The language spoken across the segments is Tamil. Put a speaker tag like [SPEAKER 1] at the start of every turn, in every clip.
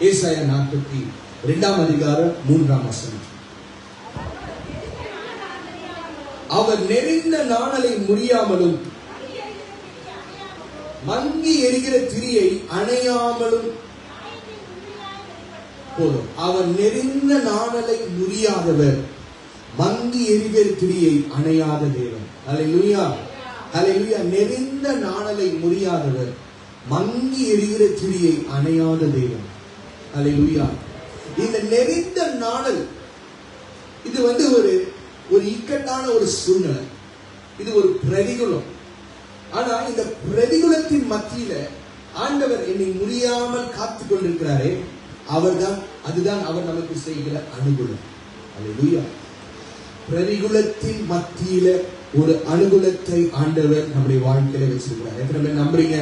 [SPEAKER 1] ஏசாயா 42 அதிகாரம் 3ஆம் வசனம். அவர் நெறிந்த நாணலை முறியாமலும் மங்கி எரிகிற திரியை அணையாமலும் போதும். அவர் நெறிந்த நாணலை முறியாதவர், மங்கி எரிகிற திரியை அணையாத தேவன். அல்லேலூயா, அல்லேலூயா. நெறிந்த நாணலை முறியாதவர், மங்கி எரிகிற திரியை அணையாத தேவன். அல்லேலூயா. இந்த நெறிந்த நாணல் இது ஒரு இக்கட்டான ஒரு சூழ்நிலை, இது ஒரு பிரதிகுலம். ஆனா இந்த பிரதிகுலத்தின் மத்தியில ஆண்டவர் என்னை முறியாமல் காத்துக் கொண்டிருக்கிறாரே, அதுதான் அவர் நமக்கு செய்கிற அனுகூலம். அல்லேலூயா. பிரதிகுலத்தின் மத்தியில ஒரு அனுகூலத்தை ஆண்டவர் நம்முடைய வாழ்க்கையில வச்சிருக்கிறார். எத்தனை பேர் நம்புறீங்க?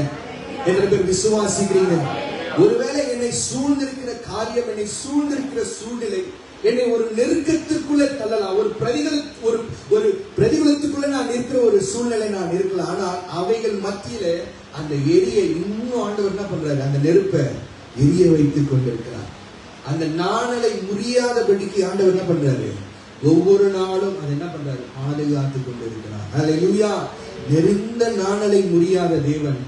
[SPEAKER 1] எத்தனை பேர் விசுவாசிக்கிறீங்க? ஒருவேளை என்னை சூழ்ந்திருக்கிற காரியம், என்னை சூழ்ந்திருக்கிற சூழ்நிலை என்னை ஒரு நெருக்கத்திற்குள்ள தள்ளலாம். ஒரு பிரதிகுலத்துக்குள்ள நான் இருக்கிற ஒரு சூழ்நிலை நான் இருக்கலாம். ஆனால் அவைகள் மத்தியில அந்த எரியை இன்னும் ஆண்டவர் என்ன பண்றாரு? அந்த நெருப்பை எரிய வைத்துக் கொண்டிருக்கிறார். அந்த நாணலை முறியாதபடிக்கு ஆண்டவர் என்ன பண்றாரு? ஒவ்வொரு நாளும் அதை என்ன பண்றாரு? பாதுகாத்துக் கொண்டிருக்கிறார். அல்லேலூயா. நெருந்த நாணலை முறியாத தேவன்,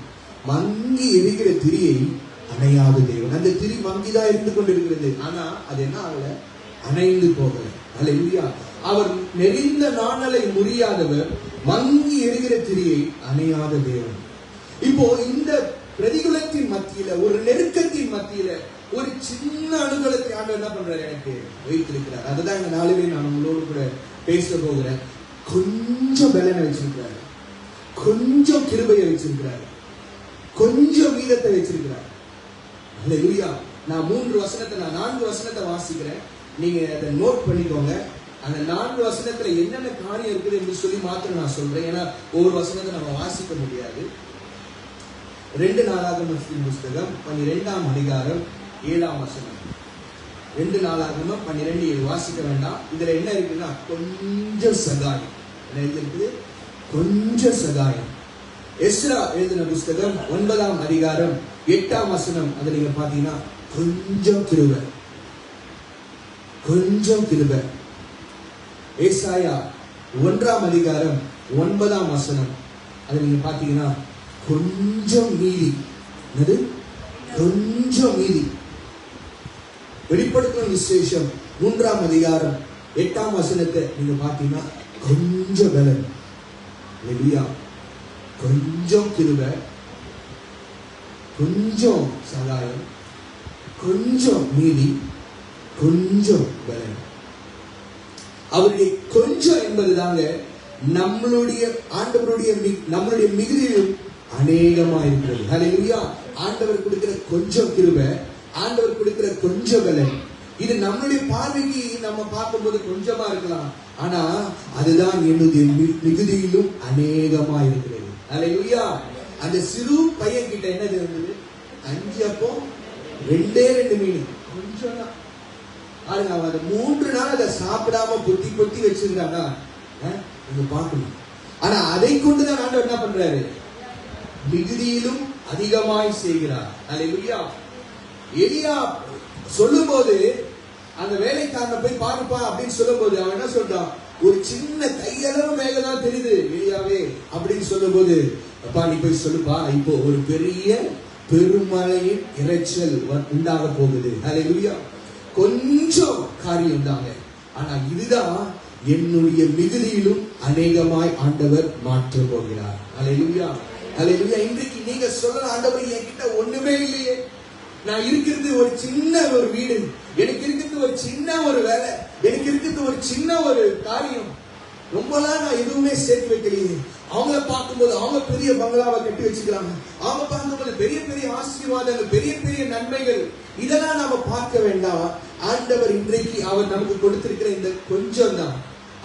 [SPEAKER 1] மங்கி எரிகிற திரியை அணையாத தேவன். அந்த திரி மங்கிதான் இருந்து கொண்டிருக்கிறது, ஆனா அது என்ன ஆகல? அணைந்து போகல. அல்லேலூயா. அவர் நெறிந்த நாணலை முறியாதவர், மங்கி எரிகிற திரியை அணையாத தேவன். இப்போ இந்த பிரதிகுலத்தின் மத்தியில, ஒரு நெருக்கத்தின் மத்தியில ஒரு சின்ன அனுகூலத்தை ஆண்டவர் என்ன பண்றாரு? எனக்கு வைத்திருக்கிறார். அதுதான் இந்த நாளுமே நான் உங்களோடு கூட பேச போகிறேன். கொஞ்சம் பலனை வச்சிருக்கிறாரு, கொஞ்சம் கிருபையை வச்சிருக்கிறாரு, கொஞ்சம் வீரத்தை வச்சிருக்கிறார். அல்லேலூயா. நான் 4 வசனத்தை வாசிக்கிறேன். நீங்க அதை நோட் பண்ணிக்கோங்க. அந்த 4 வசனத்துல என்னென்ன காரியம் இருக்குது என்று சொல்லி மாத்திரம் நான் சொல்றேன். ஏன்னா ஒவ்வொரு வசனத்தை நம்ம வாசிக்க முடியாது. 2 நாளாகமத்தின் புஸ்தகம் 12ஆம் அதிகாரம் 7ஆம் வசனம். 2 நாளாகமம் 12:7 வாசிக்க வேண்டாம். இதுல என்ன இருக்குன்னா கொஞ்சம் சகாயம். என்ன இருக்குது? கொஞ்சம் சகாயம். எஸ்ரா எழுதின புஸ்தகம் 9ஆம் அதிகாரம் 8ஆம் வசனம். அதை நீங்க பாத்தீங்கன்னா கொஞ்சம் கிருபை, கொஞ்சம் கிருபை. ஏசாயா 1ஆம் அதிகாரம் 9ஆம் வசனம். அதை நீங்க பாத்தீங்கன்னா கொஞ்சம் மீதி. என்னது? கொஞ்சம் மீதி. வெளிப்படுத்தின விசேஷம் 3ஆம் அதிகாரம் 8ஆம் வசனத்தை நீங்க பாத்தீங்கன்னா கொஞ்சம் பலன். அல்லேலூயா. கொஞ்சம் கிருபை, கொஞ்சம் சகாயம், கொஞ்சம் நீதி, கொஞ்சம் பலன். அவருடைய கொஞ்சம் என்பதுதாங்க நம்மளுடைய ஆண்டவருடைய நம்மளுடைய மிகுதியிலும் அநேகமா இருக்கிறது. அல்லேலூயா. ஆண்டவர் கொடுக்கிற கொஞ்சம் கிருபை, ஆண்டவர் கொடுக்கிற கொஞ்சம் பலன், இது நம்மளுடைய பார்வைக்கு நம்ம பார்க்கும்போது கொஞ்சமா இருக்கலாம். ஆனா அதுதான் என்னுடைய மிகுதியிலும் அநேகமா இருக்கிறது. அல்லேலூயா. அந்த சிறு பையன் கிட்ட என்னது இருந்தது? 5 அப்பம் 2 மீன். கொஞ்சம் தான். அவன் 3 நாள் அதை சாப்பிடாம பொத்தி பொத்தி வச்சிருக்காங்க. நீங்க பார்க்கணும். ஆனா அதை கொண்டுதான் ஆண்டவர் என்ன பண்றாரு? மிகுதியிலும் அதிகமாய் செய்கிறார். அல்லேலூயா. எலியா சொல்லும் போது, அந்த வேலைக்காரனை போய் பாருப்பா அப்படின்னு சொல்லும் போது அவன் என்ன சொல்றான்? ஒரு சின்ன கையளவு மேகதான் தெரியுது எலியாவே அப்படின்னு சொல்லும் போது, அப்பா நீ போய் சொல்லுப்பா, இப்போ ஒரு பெரிய பெருமழையின் இறைச்சல் உண்டாக போகுது. அல்லேலூயா. கொஞ்சம் காரியம் தாங்க. ஆனா இதுதான் என்னுடைய மிகுதியிலும் அநேகமாய் ஆண்டவர் மாற்ற போகிறார். அல்லேலூயா. அல்லேலூயா. இன்றைக்கு நீங்க சொல்லலாம், ஆண்டவர் என்கிட்ட ஒண்ணுமே இல்லையே, நான் இருக்கிறது ஒரு சின்ன ஒரு வீடு, எனக்கு இருக்கிறது ஒரு சின்ன ஒரு வேலை, எனக்கு இருக்கிறது ஒரு சின்ன ஒரு காரியம், ரொம்பலாம் நான் எதுவுமே சேர்த்து வைக்கலையே. அவங்கள பார்க்கும்போது அவங்க பெரிய பங்களாவை கட்டி வச்சுக்கிறாங்க, அவங்க பார்க்கும்போது பெரிய பெரிய ஆசீர்வாதங்கள், பெரிய பெரிய நன்மைகள், இதெல்லாம் நாம பார்க்க வேண்டாம். ஆண்டவர் இன்றைக்கு அவர் நமக்கு கொடுத்திருக்கிற இந்த கொஞ்சம் தான்,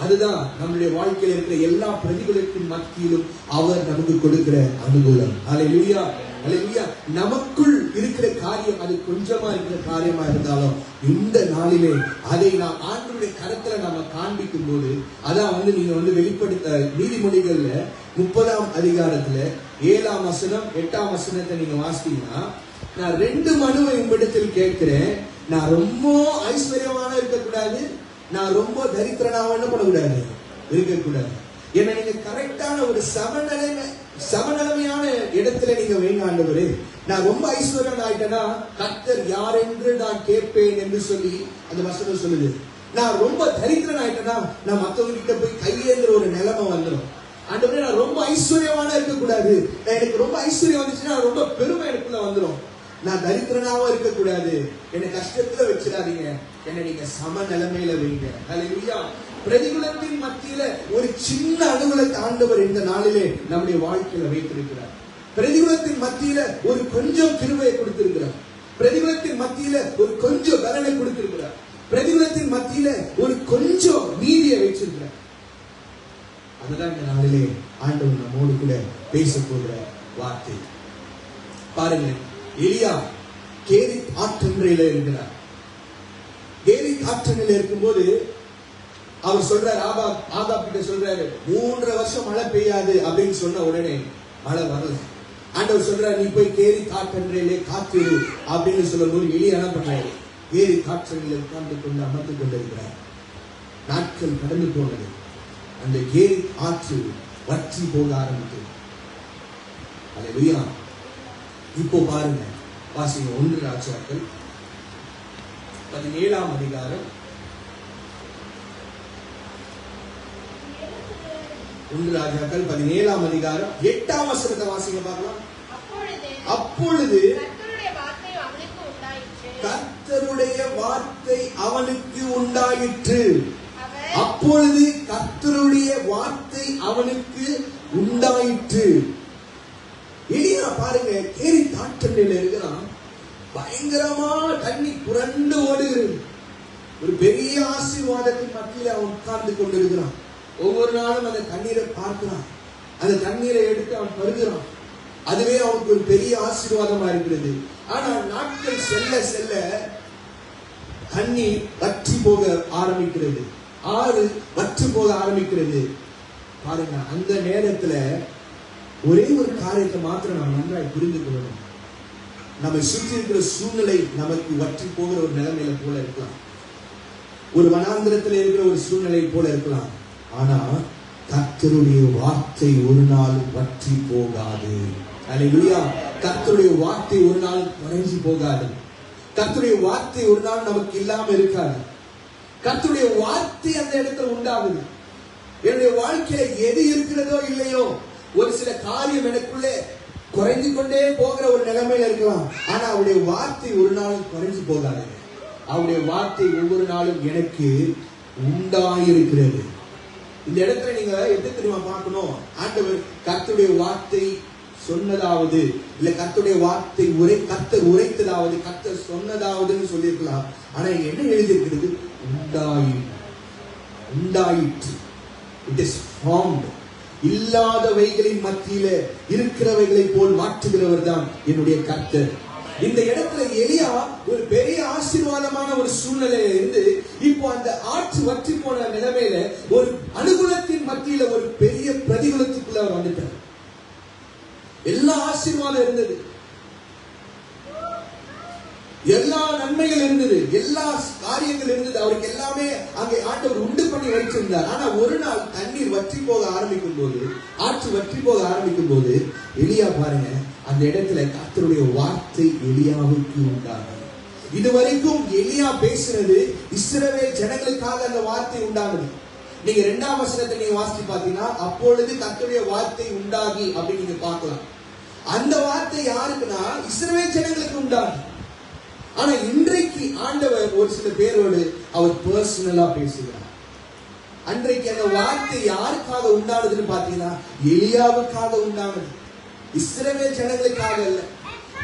[SPEAKER 1] அதுதான் நம்முடைய வாழ்க்கையில் இருக்கிற எல்லா பிரதிபலிப்பின் மத்தியிலும் அவர் நமக்கு கொடுக்கிற அனுகூலம். அல்லேலூயா. அல்லேலூயா. நமக்குள் இருக்கிற காரியம் அது கொஞ்சமா இருக்கிற காரியமா இருந்தாலும் இந்த நாளிலே அதை நாம் ஆண்டவருடைய கரத்துல நாம காண்பிக்கும் போது, அதான் நீங்க வெளிப்படுத்த நீதிமொழிகள்ல 30ஆம் அதிகாரத்துல 7ஆம் வசனம் 8ஆம் வசனத்தை நீங்க வாசித்தீங்கன்னா, நான் 2 மனுவை உம்மிடத்தில் கேட்கிறேன். நான் ரொம்ப ஐஸ்வர்யமான இருக்கக்கூடாது, நான் ரொம்ப தரித்திரனாக என்ன பண்ணக்கூடாது, இருக்கக்கூடாது. என்ன நீங்க கரெக்டான ஒரு சமநிலைமையான இடத்துல நீங்க வைங்க ஆண்டவரே. நான் ரொம்ப ஐஸ்வர்யம் ஆயிட்டேன்னா கர்த்தர் யார் என்று நான் கேட்பேன் என்று சொல்லி அந்த வசனம் சொல்லுது. நான் ரொம்ப தரித்திரன் ஆயிட்டேன்னா நான் மற்றவங்க கிட்ட போய் கையேந்திர ஒரு நிலைமை வந்துடும். ஆண்டவரே நான் ரொம்ப ஐஸ்வர்யமான இருக்கக்கூடாது, எனக்கு ரொம்ப ஐஸ்வர்யம் வந்துச்சுன்னா ரொம்ப பெருமை எனக்குள்ள வந்துடும். நான் தரித்திரனாவும் இருக்கக்கூடாது, என்னை கஷ்டத்துல வச்சிடாதீங்க, என்னை நீங்க சம நிலைமையில வைங்க. ஹல்லேலூயா. பிரதிகூலத்தின் மத்தியில ஒரு சின்ன அனுகூலத்தை ஆண்டவர் இந்த நாளிலே நம்முடைய வாழ்க்கையில வைத்திருக்கிறார். பிரதிகூலத்தின் மத்தியில ஒரு கொஞ்சம் கிருபையை கொடுத்திருக்கிறார். பிரதிகூலத்தின் மத்தியில ஒரு கொஞ்சம் பலனை கொடுத்திருக்கிறார். பிரதிகூலத்தின் மத்தியில ஒரு கொஞ்சம் நீதியை வச்சிருக்கிறார். அதுதான் இந்த நாளிலே ஆண்டவர் நம்மோடு கூட பேச போகிற வார்த்தை. பாருங்க, எலியா கேரித் ஆற்றங்கரையில இருக்கிறார். கேரித் ஆற்றங்கரையில இருக்கும்போது அவர் சொல்றாரு, ஆகாப் கிட்ட சொல்றாரு, 3 வருஷம் மழை பெய்யாது அப்படின்னு சொன்ன உடனே மழை வரல. ஆண்டவர் சொல்றாரு, நீ போய் கேரித் ஆற்றங்கரையிலே காத்திரு அப்படின்னு சொல்லும்போது எலியா என்ன பண்றாரு, கேரித் ஆற்றங்கரையில உட்கார்ந்து கொண்டு அமர்ந்து கொண்டிருக்கிறார். நாட்கள் கடந்து போனது. அந்த கேரித் ஆற்று வற்றி போக ஆரம்பித்தது. அல்லேலூயா. இப்போ பாருங்க, வாசிங்க 1 ராஜாக்கள் 17ஆம் அதிகாரம் 1 ராஜாக்கள் 17ஆம் அதிகாரம் 8ஆம் வசனத்தை வாசிங்க பார்க்கலாம். அப்பொழுது கர்த்தருடைய வார்த்தை அவனுக்கு உண்டாயிற்று. அப்பொழுது கர்த்தருடைய வார்த்தை அவனுக்கு உண்டாயிற்று. எலியா பாருங்க, கேரித் ஆற்றங்கரையில இருக்கிறான். பயங்கரமா தண்ணி புரண்டு ஓடுகிறது. ஒரு பெரிய ஆசீர்வாதத்தின் மத்தியில அவன் உட்கார்ந்து கொண்டிருக்கிறான். ஒவ்வொரு நாளும் அந்த தண்ணீரை பார்க்கிறான், அந்த தண்ணீரை எடுத்து அவன் பருகிறான். அதுவே அவனுக்கு ஒரு பெரிய ஆசீர்வாதமா இருக்கிறது. ஆனால் நாட்கள் செல்ல செல்ல தண்ணீர் வற்றி போக ஆரம்பிக்கிறது, ஆறு வற்றி போக ஆரம்பிக்கிறது. பாருங்க, அந்த நேரத்துல ஒரே ஒரு காரியத்தை மாத்திரம் நாம் நன்றாய் புரிந்து கொள்ளணும். நம்மை சுற்றி இருக்கிற சூழ்நிலை நமக்கு வற்றி போகிற ஒரு நிலைமையில போல இருக்கலாம், ஒரு வனாந்திரத்தில் இருக்கிற ஒரு சூழ்நிலை போல இருக்கலாம். ஆனா கர்த்தருடைய வார்த்தை ஒரு நாள் வற்றி போகாது. அல்லேலூயா. கர்த்தருடைய வார்த்தை ஒரு நாள் குறைஞ்சி போகாது. கர்த்தருடைய வார்த்தை ஒரு நாள் நமக்கு இல்லாம இருக்காது. கர்த்தருடைய வார்த்தை அந்த இடத்துல உண்டாகுது. என்னுடைய வாழ்க்கையில எது இருக்கிறதோ இல்லையோ, ஒரு சில காரியம் எனக்குள்ளே குறைஞ்சு கொண்டே போகிற ஒரு நிலைமையில இருக்கலாம். ஆனா அவருடைய வார்த்தை ஒரு நாளும் குறைஞ்சு போகாது. அவருடைய வார்த்தை ஒவ்வொரு நாளும் எனக்கு உண்டாயிருக்கிறது. இந்த இடத்துல நீங்க எது தெரியுமா பார்க்கணும், ஆண்டவர் கர்த்தருடைய வார்த்தை சொன்னதாவது, இல்ல கர்த்தருடைய வார்த்தை கர்த்தர் உரைத்ததாவது, கர்த்தர் சொன்னதாவதுன்னு சொல்லியிருக்கலாம். ஆனா இங்க என்ன எழுதியிருக்கிறது, உண்டாயிற்று. It is formed. இல்லாதவைகளின் மத்தியில இருக்கிறவைகளை போல் மாற்றுகிறவர் தான் என்னுடைய கர்த்தர். இந்த இடத்துல எலியா ஒரு பெரிய ஆசீர்வாதமான ஒரு சூழ்நிலையில இருந்து இப்போ அந்த ஆற்று வற்றி போன நிலைமையில ஒரு அனுகூலத்தின் மத்தியில ஒரு பெரிய பிரதிகூலத்துக்குள்ள வந்துட்டார். எல்லா ஆசீர்வாதம் இருந்தது, எல்லா நன்மைகள் இருந்தது, எல்லா காரியங்கள் இருந்தது, அவருக்கு எல்லாமே அங்கே ஆண்டவர் உண்டு பண்ணி வைத்திருந்தார். ஆனா ஒரு நாள் தண்ணீர் வற்றி போக ஆரம்பிக்கும் போது, ஆற்று வற்றி போக ஆரம்பிக்கும் போது எலியா பாருங்க, அந்த இடத்துல கர்த்தருடைய வார்த்தை எலியாவுக்கு உண்டானது. இதுவரைக்கும் எலியா பேசுறது இஸ்ரவேல் ஜனங்களுக்காக அந்த வார்த்தை உண்டானது. நீங்க 2ஆம் வசனத்தை நீங்க வாசிச்சு பாத்தீங்கன்னா, அப்பொழுது கர்த்தருடைய வார்த்தை உண்டாகி அப்படின்னு நீங்க பார்க்கலாம். அந்த வார்த்தை யாருக்குன்னா இஸ்ரவேல் ஜனங்களுக்கு உண்டானது. ஆனா இன்றைக்கு ஆண்டவர் ஒரு சில பேரோடு அவர் பர்சனலா பேசுகிறார். அன்றைக்கு அந்த வார்த்தை யாருக்காக உண்டானதுன்னு பாத்தீங்கன்னா எலியாவுக்காக உண்டானது, இஸ்ரவேல் ஜனங்களுக்காக அல்ல,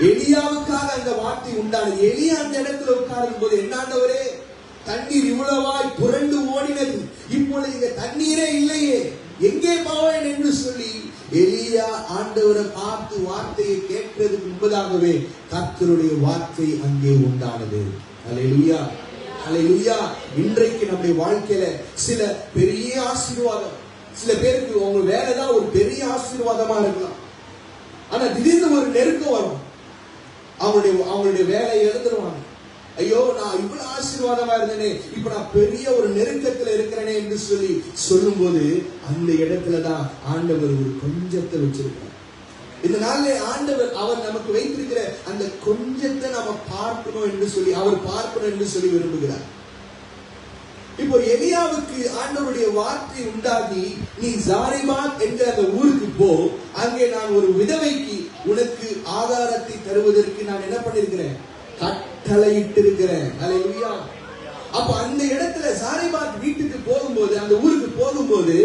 [SPEAKER 1] எலியாவுக்காக அந்த வார்த்தை உண்டானது. எலியா அந்த இடத்துல உட்காரும் போது, என்னாண்டவரே தண்ணீர் இவ்வளவாய் புரண்டு ஓடினது, இப்பொழுது இங்க தண்ணீரே இல்லையே, எங்கே போவேன் என்று சொல்லி எலியா ஆண்டவரை பார்த்து வார்த்தையை கேட்கிறதுக்கு முன்பதாகவே கர்த்தருடைய வார்த்தை அங்கே உண்டானது. அல்லேலூயா, அல்லேலூயா. இன்றைக்கு நம்முடைய வாழ்க்கையில சில பெரிய ஆசீர்வாதம், சில பேருக்கு உங்க வேலைதான் ஒரு பெரிய ஆசீர்வாதமா இருக்கலாம். ஆனா திடீர்னு ஒரு நெருக்கம் வரும். அவங்களுடைய வேலையை இழந்துருவாங்க. ஐயோ, நான் இவ்வளவு ஆசீர்வாதமா இருந்தேனே, இப்ப நான் பெரிய ஒரு நெருக்கத்துல இருக்கிறேனே என்று சொல்லும் போது அந்த இடத்துலதான் ஆண்டவர் ஒரு கொஞ்சத்தை வச்சிருக்கிறார். இந்த நாளிலே ஆண்டவர் அவர் நமக்கு வைத்திருக்கிற அந்த கொஞ்சத்தை நாம பார்க்கணும் என்று சொல்லி அவர் பார்க்கணும் என்று சொல்லி விரும்புகிறார். இப்போ எலியாவுக்கு ஆண்டவருடைய வார்த்தை உண்டாகி, நீ சாரிபாத் என்ற அந்த ஊருக்கு போ, அங்கே நான் ஒரு விதவைக்கு உனக்கு ஆதாரத்தை தருவதற்கு நான் என்ன பண்ணிருக்கிறேன், கட்டளையிட்டிருக்கிறேன். அல்லேலூயா. அப்ப அந்த இடத்துல சாரிபாத் வீட்டுக்கு போகும்போது, அந்த ஊருக்கு போகும்போது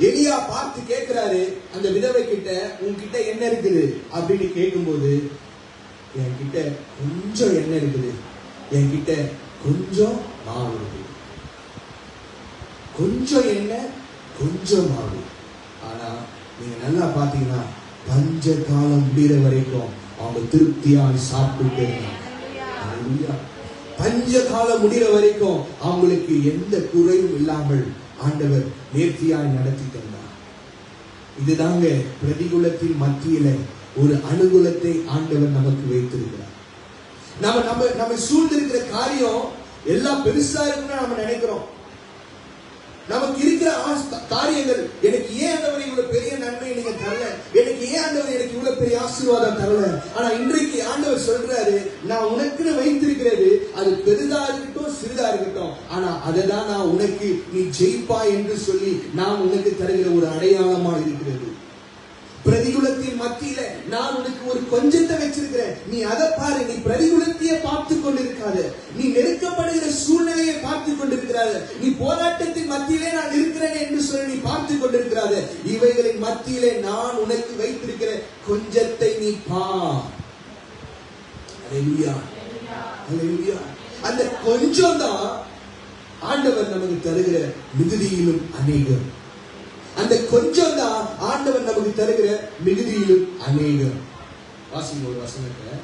[SPEAKER 1] எலியா பார்த்து கேட்கிறாரு அந்த விதவை கிட்ட, உன்கிட்ட என்ன இருக்குது அப்படின்னு கேட்கும்போது, என்கிட்ட கொஞ்சம் என்ன இருக்குது, என்கிட்ட கொஞ்சம் மாவு இருக்குது, கொஞ்சம் என்ன கொஞ்சம் மாவு. ஆனா நீங்க நல்லா பாத்தீங்கன்னா பஞ்ச காலம் முடிகிற வரைக்கும் அவங்க திருப்தியாய் சாப்பிட்டு, பஞ்ச காலம் முடிகிற வரைக்கும் அவங்களுக்கு எந்த குறையும் இல்லாமல் ஆண்டவர் நேர்த்தியாய் நடத்தி தந்தார். இதுதாங்க பிரதிகூலத்தின் மத்தியில ஒரு அனுகூலத்தை ஆண்டவர் நமக்கு வைத்திருக்கிறார். நம்ம சூழ்ந்திருக்கிற காரியம் எல்லாம் பெருசா இருக்குன்னு நம்ம நினைக்கிறோம். நமக்கு இருக்கிற காரியங்கள், எனக்கு ஏன் ஆண்டவர் இவ்வளவு பெரிய நன்மை நீங்க தரல, எனக்கு ஏன் ஆண்டவர் எனக்கு இவ்வளவு பெரிய ஆசீர்வாதம் தரல. ஆனா இன்றைக்கு ஆண்டவர் சொல்றாரு, நான் உனக்கு வைத்திருக்கிறது அது பெரிதா இருக்கட்டும் சிறிதா இருக்கட்டும், ஆனா அதை தான் நான் உனக்கு நீ ஜெயிப்பாய் என்று சொல்லி நான் உனக்கு தருகிற ஒரு அடையாளமா இருக்கிறது. பிரதிகூலத்தின் மத்தியில நான் உனக்கு ஒரு கொஞ்சத்தை வச்சிருக்கிறேன், நீ அதை பாரு. நீ பிரதிகூலத்தையே பார்த்து கொண்டிருக்காத, நீ நெருக்கப்படுகிற சூழ்நிலையை பார்த்து கொண்டிருக்கிறாத, நீ போராட்டத்தின் மத்தியிலே நான் இருக்கிறேன் என்று சொல்லி நீ பார்த்து கொண்டிருக்கிறாத, இவைகளின் மத்தியிலே நான் உனக்கு வைத்திருக்கிற கொஞ்சத்தை நீ பார். அல்லேலூயா, அல்லேலூயா. அந்த கொஞ்சம் தான் ஆண்டவர் நமக்கு தருகிற மிகுதியிலும் அநேகம். அந்த கொஞ்சம் தான் ஆண்டவர் நமக்கு தருகிற மிகுதியிலும் அநேகம். வாசிங்க ஒரு வசனத்தை.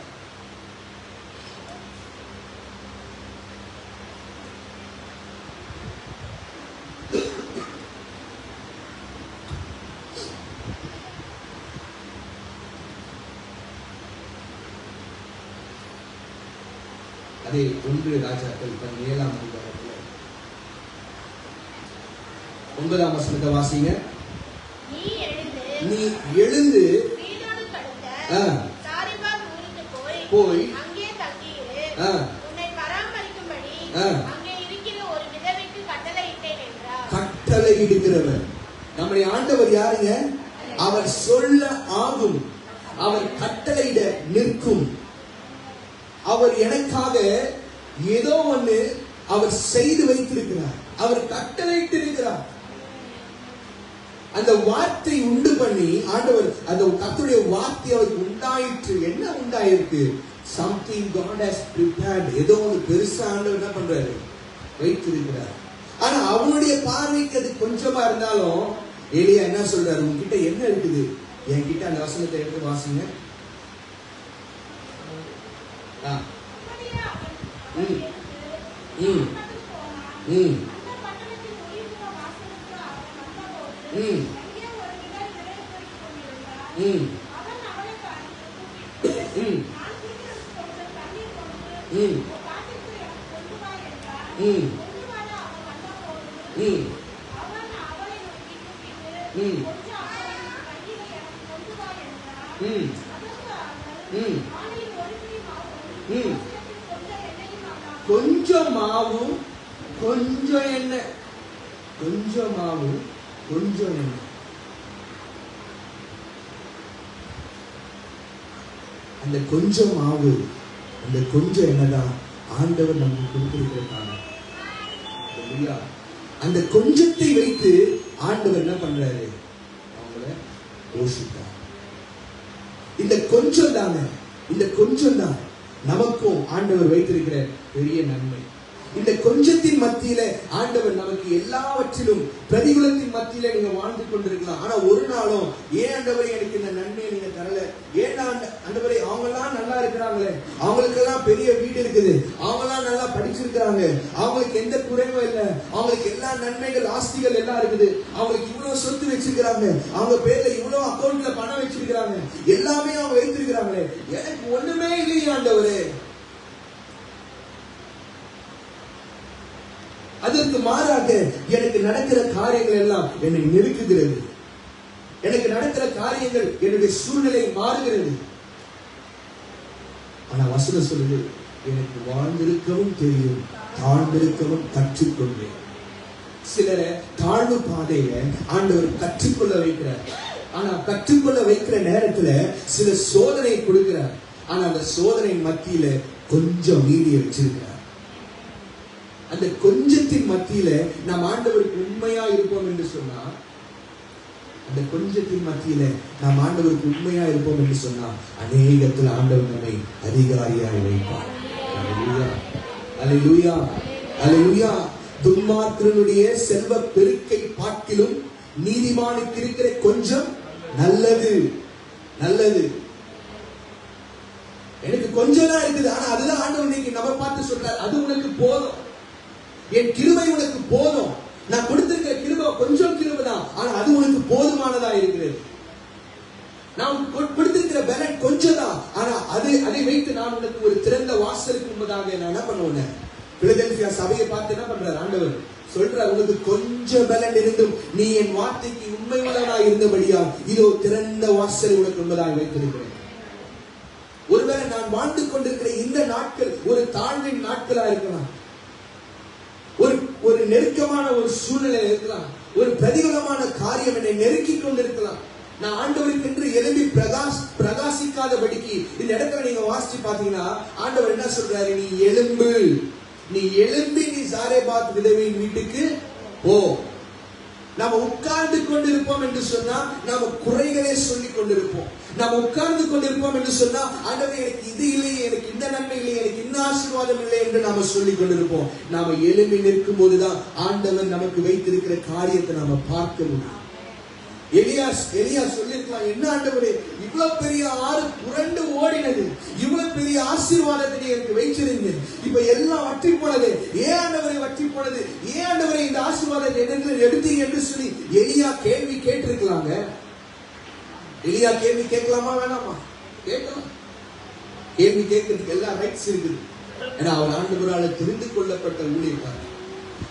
[SPEAKER 1] அதே 1 ராஜாக்கள் 17ஆம் அதிகாரத்தில் 9ஆம் வசனத்தை வாசிங்க. நீ எழுந்து போய் அங்கே தங்கியிரு, உன்னை பராமரிக்கும்படி அங்கே இருக்கிற ஒரு விதவைக்கு கட்டளையிட்டேன் என்றார். கட்டளையிடுகிறவர் நம்முடைய ஆண்டவர் யாருங்க? அவர் சொல்ல ஆகும், அவர் கட்டளையிட நிற்கும். அவர் எனக்காக ஏதோ ஒன்று அவர் செய்து வைத்திருக்கிறார், அவர் கட்டளையிட்டு இருக்கிறார். அந்த வார்த்தை உண்டு பண்ணி ஆண்டவர், அந்த கர்த்தருடைய வார்த்தை அவருக்கு உண்டாயிற்று. என்ன உண்டாயிருக்கு? something God has prepared. ஏதோ ஒரு பெருசா ஆண்டவர் என்ன பண்றாரு, வைத்திருக்கிறார். ஆனா அவனுடைய பார்வைக்கு அது கொஞ்சமா இருந்தாலும் எலியா என்ன சொல்றாரு, உன்கிட்ட என்ன இருக்குது, என்கிட்ட அந்த வசனத்தை எடுத்து வாசிங்க. கொஞ்சம் மாவும் கொஞ்சம் எண்ணெய், கொஞ்சம் மாவும் கொஞ்சம் எண்ணெய். அந்த கொஞ்சம் மாவு, அந்த கொஞ்சம் எண்ணெய் தான் ஆண்டவர் நமக்கு கொடுத்திருக்கிறாங்க. அந்த கொஞ்சத்தை வைத்து ஆண்டவர் என்ன பண்றாரு, அவங்கள போஷித்தார். இந்த கொஞ்சம் தாங்க, இந்த கொஞ்சம் தான் நமக்கும் ஆண்டவர் வைத்திருக்கிற பெரிய நன்மை. இந்த கொஞ்சத்தின் மத்தியில ஆண்டவர் நமக்கு எல்லாவற்றிலும், பிரதிகூலத்தின் மத்தியில நீங்க வாழ்ந்து கொண்டிருக்கலாம். ஆனா ஒரு நாளும் ஏன் ஆண்டவரே எனக்கு இந்த நன்மையை நீங்க தரல, ஏன் ஆண்டவரே அவங்க எல்லாம் நல்லா இருக்கிறாங்களே, அவங்களுக்கு எல்லாம் பெரிய வீடு இருக்குது, அவங்க எல்லாம் நல்லா படிச்சிருக்கிறாங்க, அவங்களுக்கு எந்த குறைவும் இல்லை, அவங்களுக்கு எல்லா நன்மைகள் ஆஸ்திகள் எல்லாம் இருக்குது, அவங்களுக்கு இவ்வளவு சொத்து வச்சிருக்கிறாங்க, அவங்க பேர்ல இவ்வளவு அக்கௌண்ட்ல பணம் வச்சிருக்கிறாங்க, எல்லாமே அவங்க வைத்திருக்கிறாங்களே, சொல்றாரு, எனக்கு ஒண்ணுமே இல்லையே ஆண்டவரே. அதற்கு மாறாக எனக்கு நடக்கிற காரியங்கள் எல்லாம் என்னை நெருக்குகிறது. எனக்கு நடக்கிற காரியங்கள் என்னுடைய சூழ்நிலை மாறுகிறது. ஆனா வசனம் சொல்லுது, எனக்கு வாழ்ந்திருக்கவும் தெரியும், தாழ்ந்திருக்கவும் கற்றுக்கொண்டேன். சிலரை தாழ்வு பாதையில ஆண்டவர் கற்றுக்கொள்ள வைக்கிறார். ஆனா கற்றுக்கொள்ள வைக்கிற நேரத்துல சில சோதனை கொடுக்கிறார். ஆனா அந்த சோதனை மத்தியில கொஞ்சம் மீதியை வச்சிருக்கிறார். அந்த கொஞ்சத்தின் மத்தியில நாம் ஆண்டவருக்கு உண்மையா இருப்போம் என்று சொன்னா, அந்த கொஞ்சத்தின் மத்தியில நாம் ஆண்டவருக்கு உண்மையா இருப்போம் என்று சொன்னா, அநேகத்தில் ஆண்டவர் நம்மை அதிகாரியாய் வைப்பார். அல்லேலூயா, அல்லேலூயா, அல்லேலூயா. துன்மார்க்கனுடைய செல்வ பெருக்கை பார்க்கிலும் நீதிமானுக்கு இருக்கிற கொஞ்சம் நல்லது, நல்லது. எனக்கு கொஞ்சம் தான் இருக்குது, ஆனா அதுதான் ஆண்டவர் இன்னைக்கு நம்ம பார்த்து சொல்றார், அது உனக்கு போதும், என் கிருபை உனக்கு போதும். நான் கொடுத்திருக்கிற கிருபை கொஞ்சம் கிருபை தான், ஆனா அது உனக்கு போதுமானதா இருக்கிறது. நான் கொடுத்திருக்கிற பலன் கொஞ்சம் தான், ஆனா அதை வைத்து நான் உனக்கு ஒரு திறந்த வாசலுக்கு முன்பதாக நான் என்ன பண்ணுவேன். பிலதெல்பியா சபையை பார்த்து என்ன பண்றார் ஆண்டவர் சொல்றார், உனக்கு கொஞ்சம் பலன் இருந்தும் நீ என் வார்த்தைக்கு உண்மை உள்ளவனாய் இருந்தபடியா இதோ திறந்த வாசல் உனக்கு முன்பதாக வைத்திருக்கிறேன். ஒருவேளை நான் வாழ்ந்து கொண்டிருக்கிற இந்த நாட்கள் ஒரு தாழ்வின் நாட்களா இருக்கலாம், ஒரு நெருக்கமான ஒரு சூழ்நிலை இருக்கலாம், ஒரு பிரதிகூலமான காரியம் என்னை நெருக்கி கொண்டிருக்கலாம். நான் ஆண்டவருக்கு என்று எழுப்பி பிரகாசிக்காதபடிக்கு இந்த இடத்துல நீங்க வாசிச்சு பாத்தீங்கன்னா ஆண்டவர் என்ன சொல்றாரு, நீ எழும்பு, நீ எழும்பி நீ சாரேபாத் விதவையின் வீட்டுக்கு போ. நாம உட்கார்ந்து கொண்டிருப்போம் என்று சொன்னா நாம குறைகளே சொல்லிக் கொண்டிருப்போம். நாம உட்கார்ந்து கொண்டிருப்போம் என்று சொன்னா ஆண்டவரே எனக்கு இது இல்லையே, எனக்கு இந்த நன்மை இல்லையே, எனக்கு இந்த ஆசீர்வாதம் இல்லை என்று நாம சொல்லிக் கொண்டிருப்போம். நாம எழும்பி நிற்கும் போதுதான் ஆண்டவர் நமக்கு வைத்திருக்கிற காரியத்தை நாம பார்க்க முடியும். எலியா சொல்லிருக்கலாம், என்ன ஆண்டவரே இவ்வளவு பெரிய ஆறு புரண்டு ஓடினது, இவ்வளவு பெரிய ஆசீர்வாதத்தை எனக்கு வைச்சிருந்தீங்க, இப்ப எல்லாம் வற்றி போனது, ஏன் ஆண்டவரை வற்றி போனது, ஏன் ஆண்டவரை இந்த ஆசீர்வாதத்தை என்ன எடுத்தீங்க என்று சொல்லி எலியா கேள்வி கேட்டிருக்கலாங்க. எலியா கேள்வி கேட்கலாமா வேணாமா? கேட்கலாம். கேள்வி கேட்கறதுக்கு எல்லா ரைட்ஸ் இருக்குது. ஏன்னா அவர் ஆண்டவரால் தெரிந்து கொள்ளப்பட்ட ஊழியக்காரர்.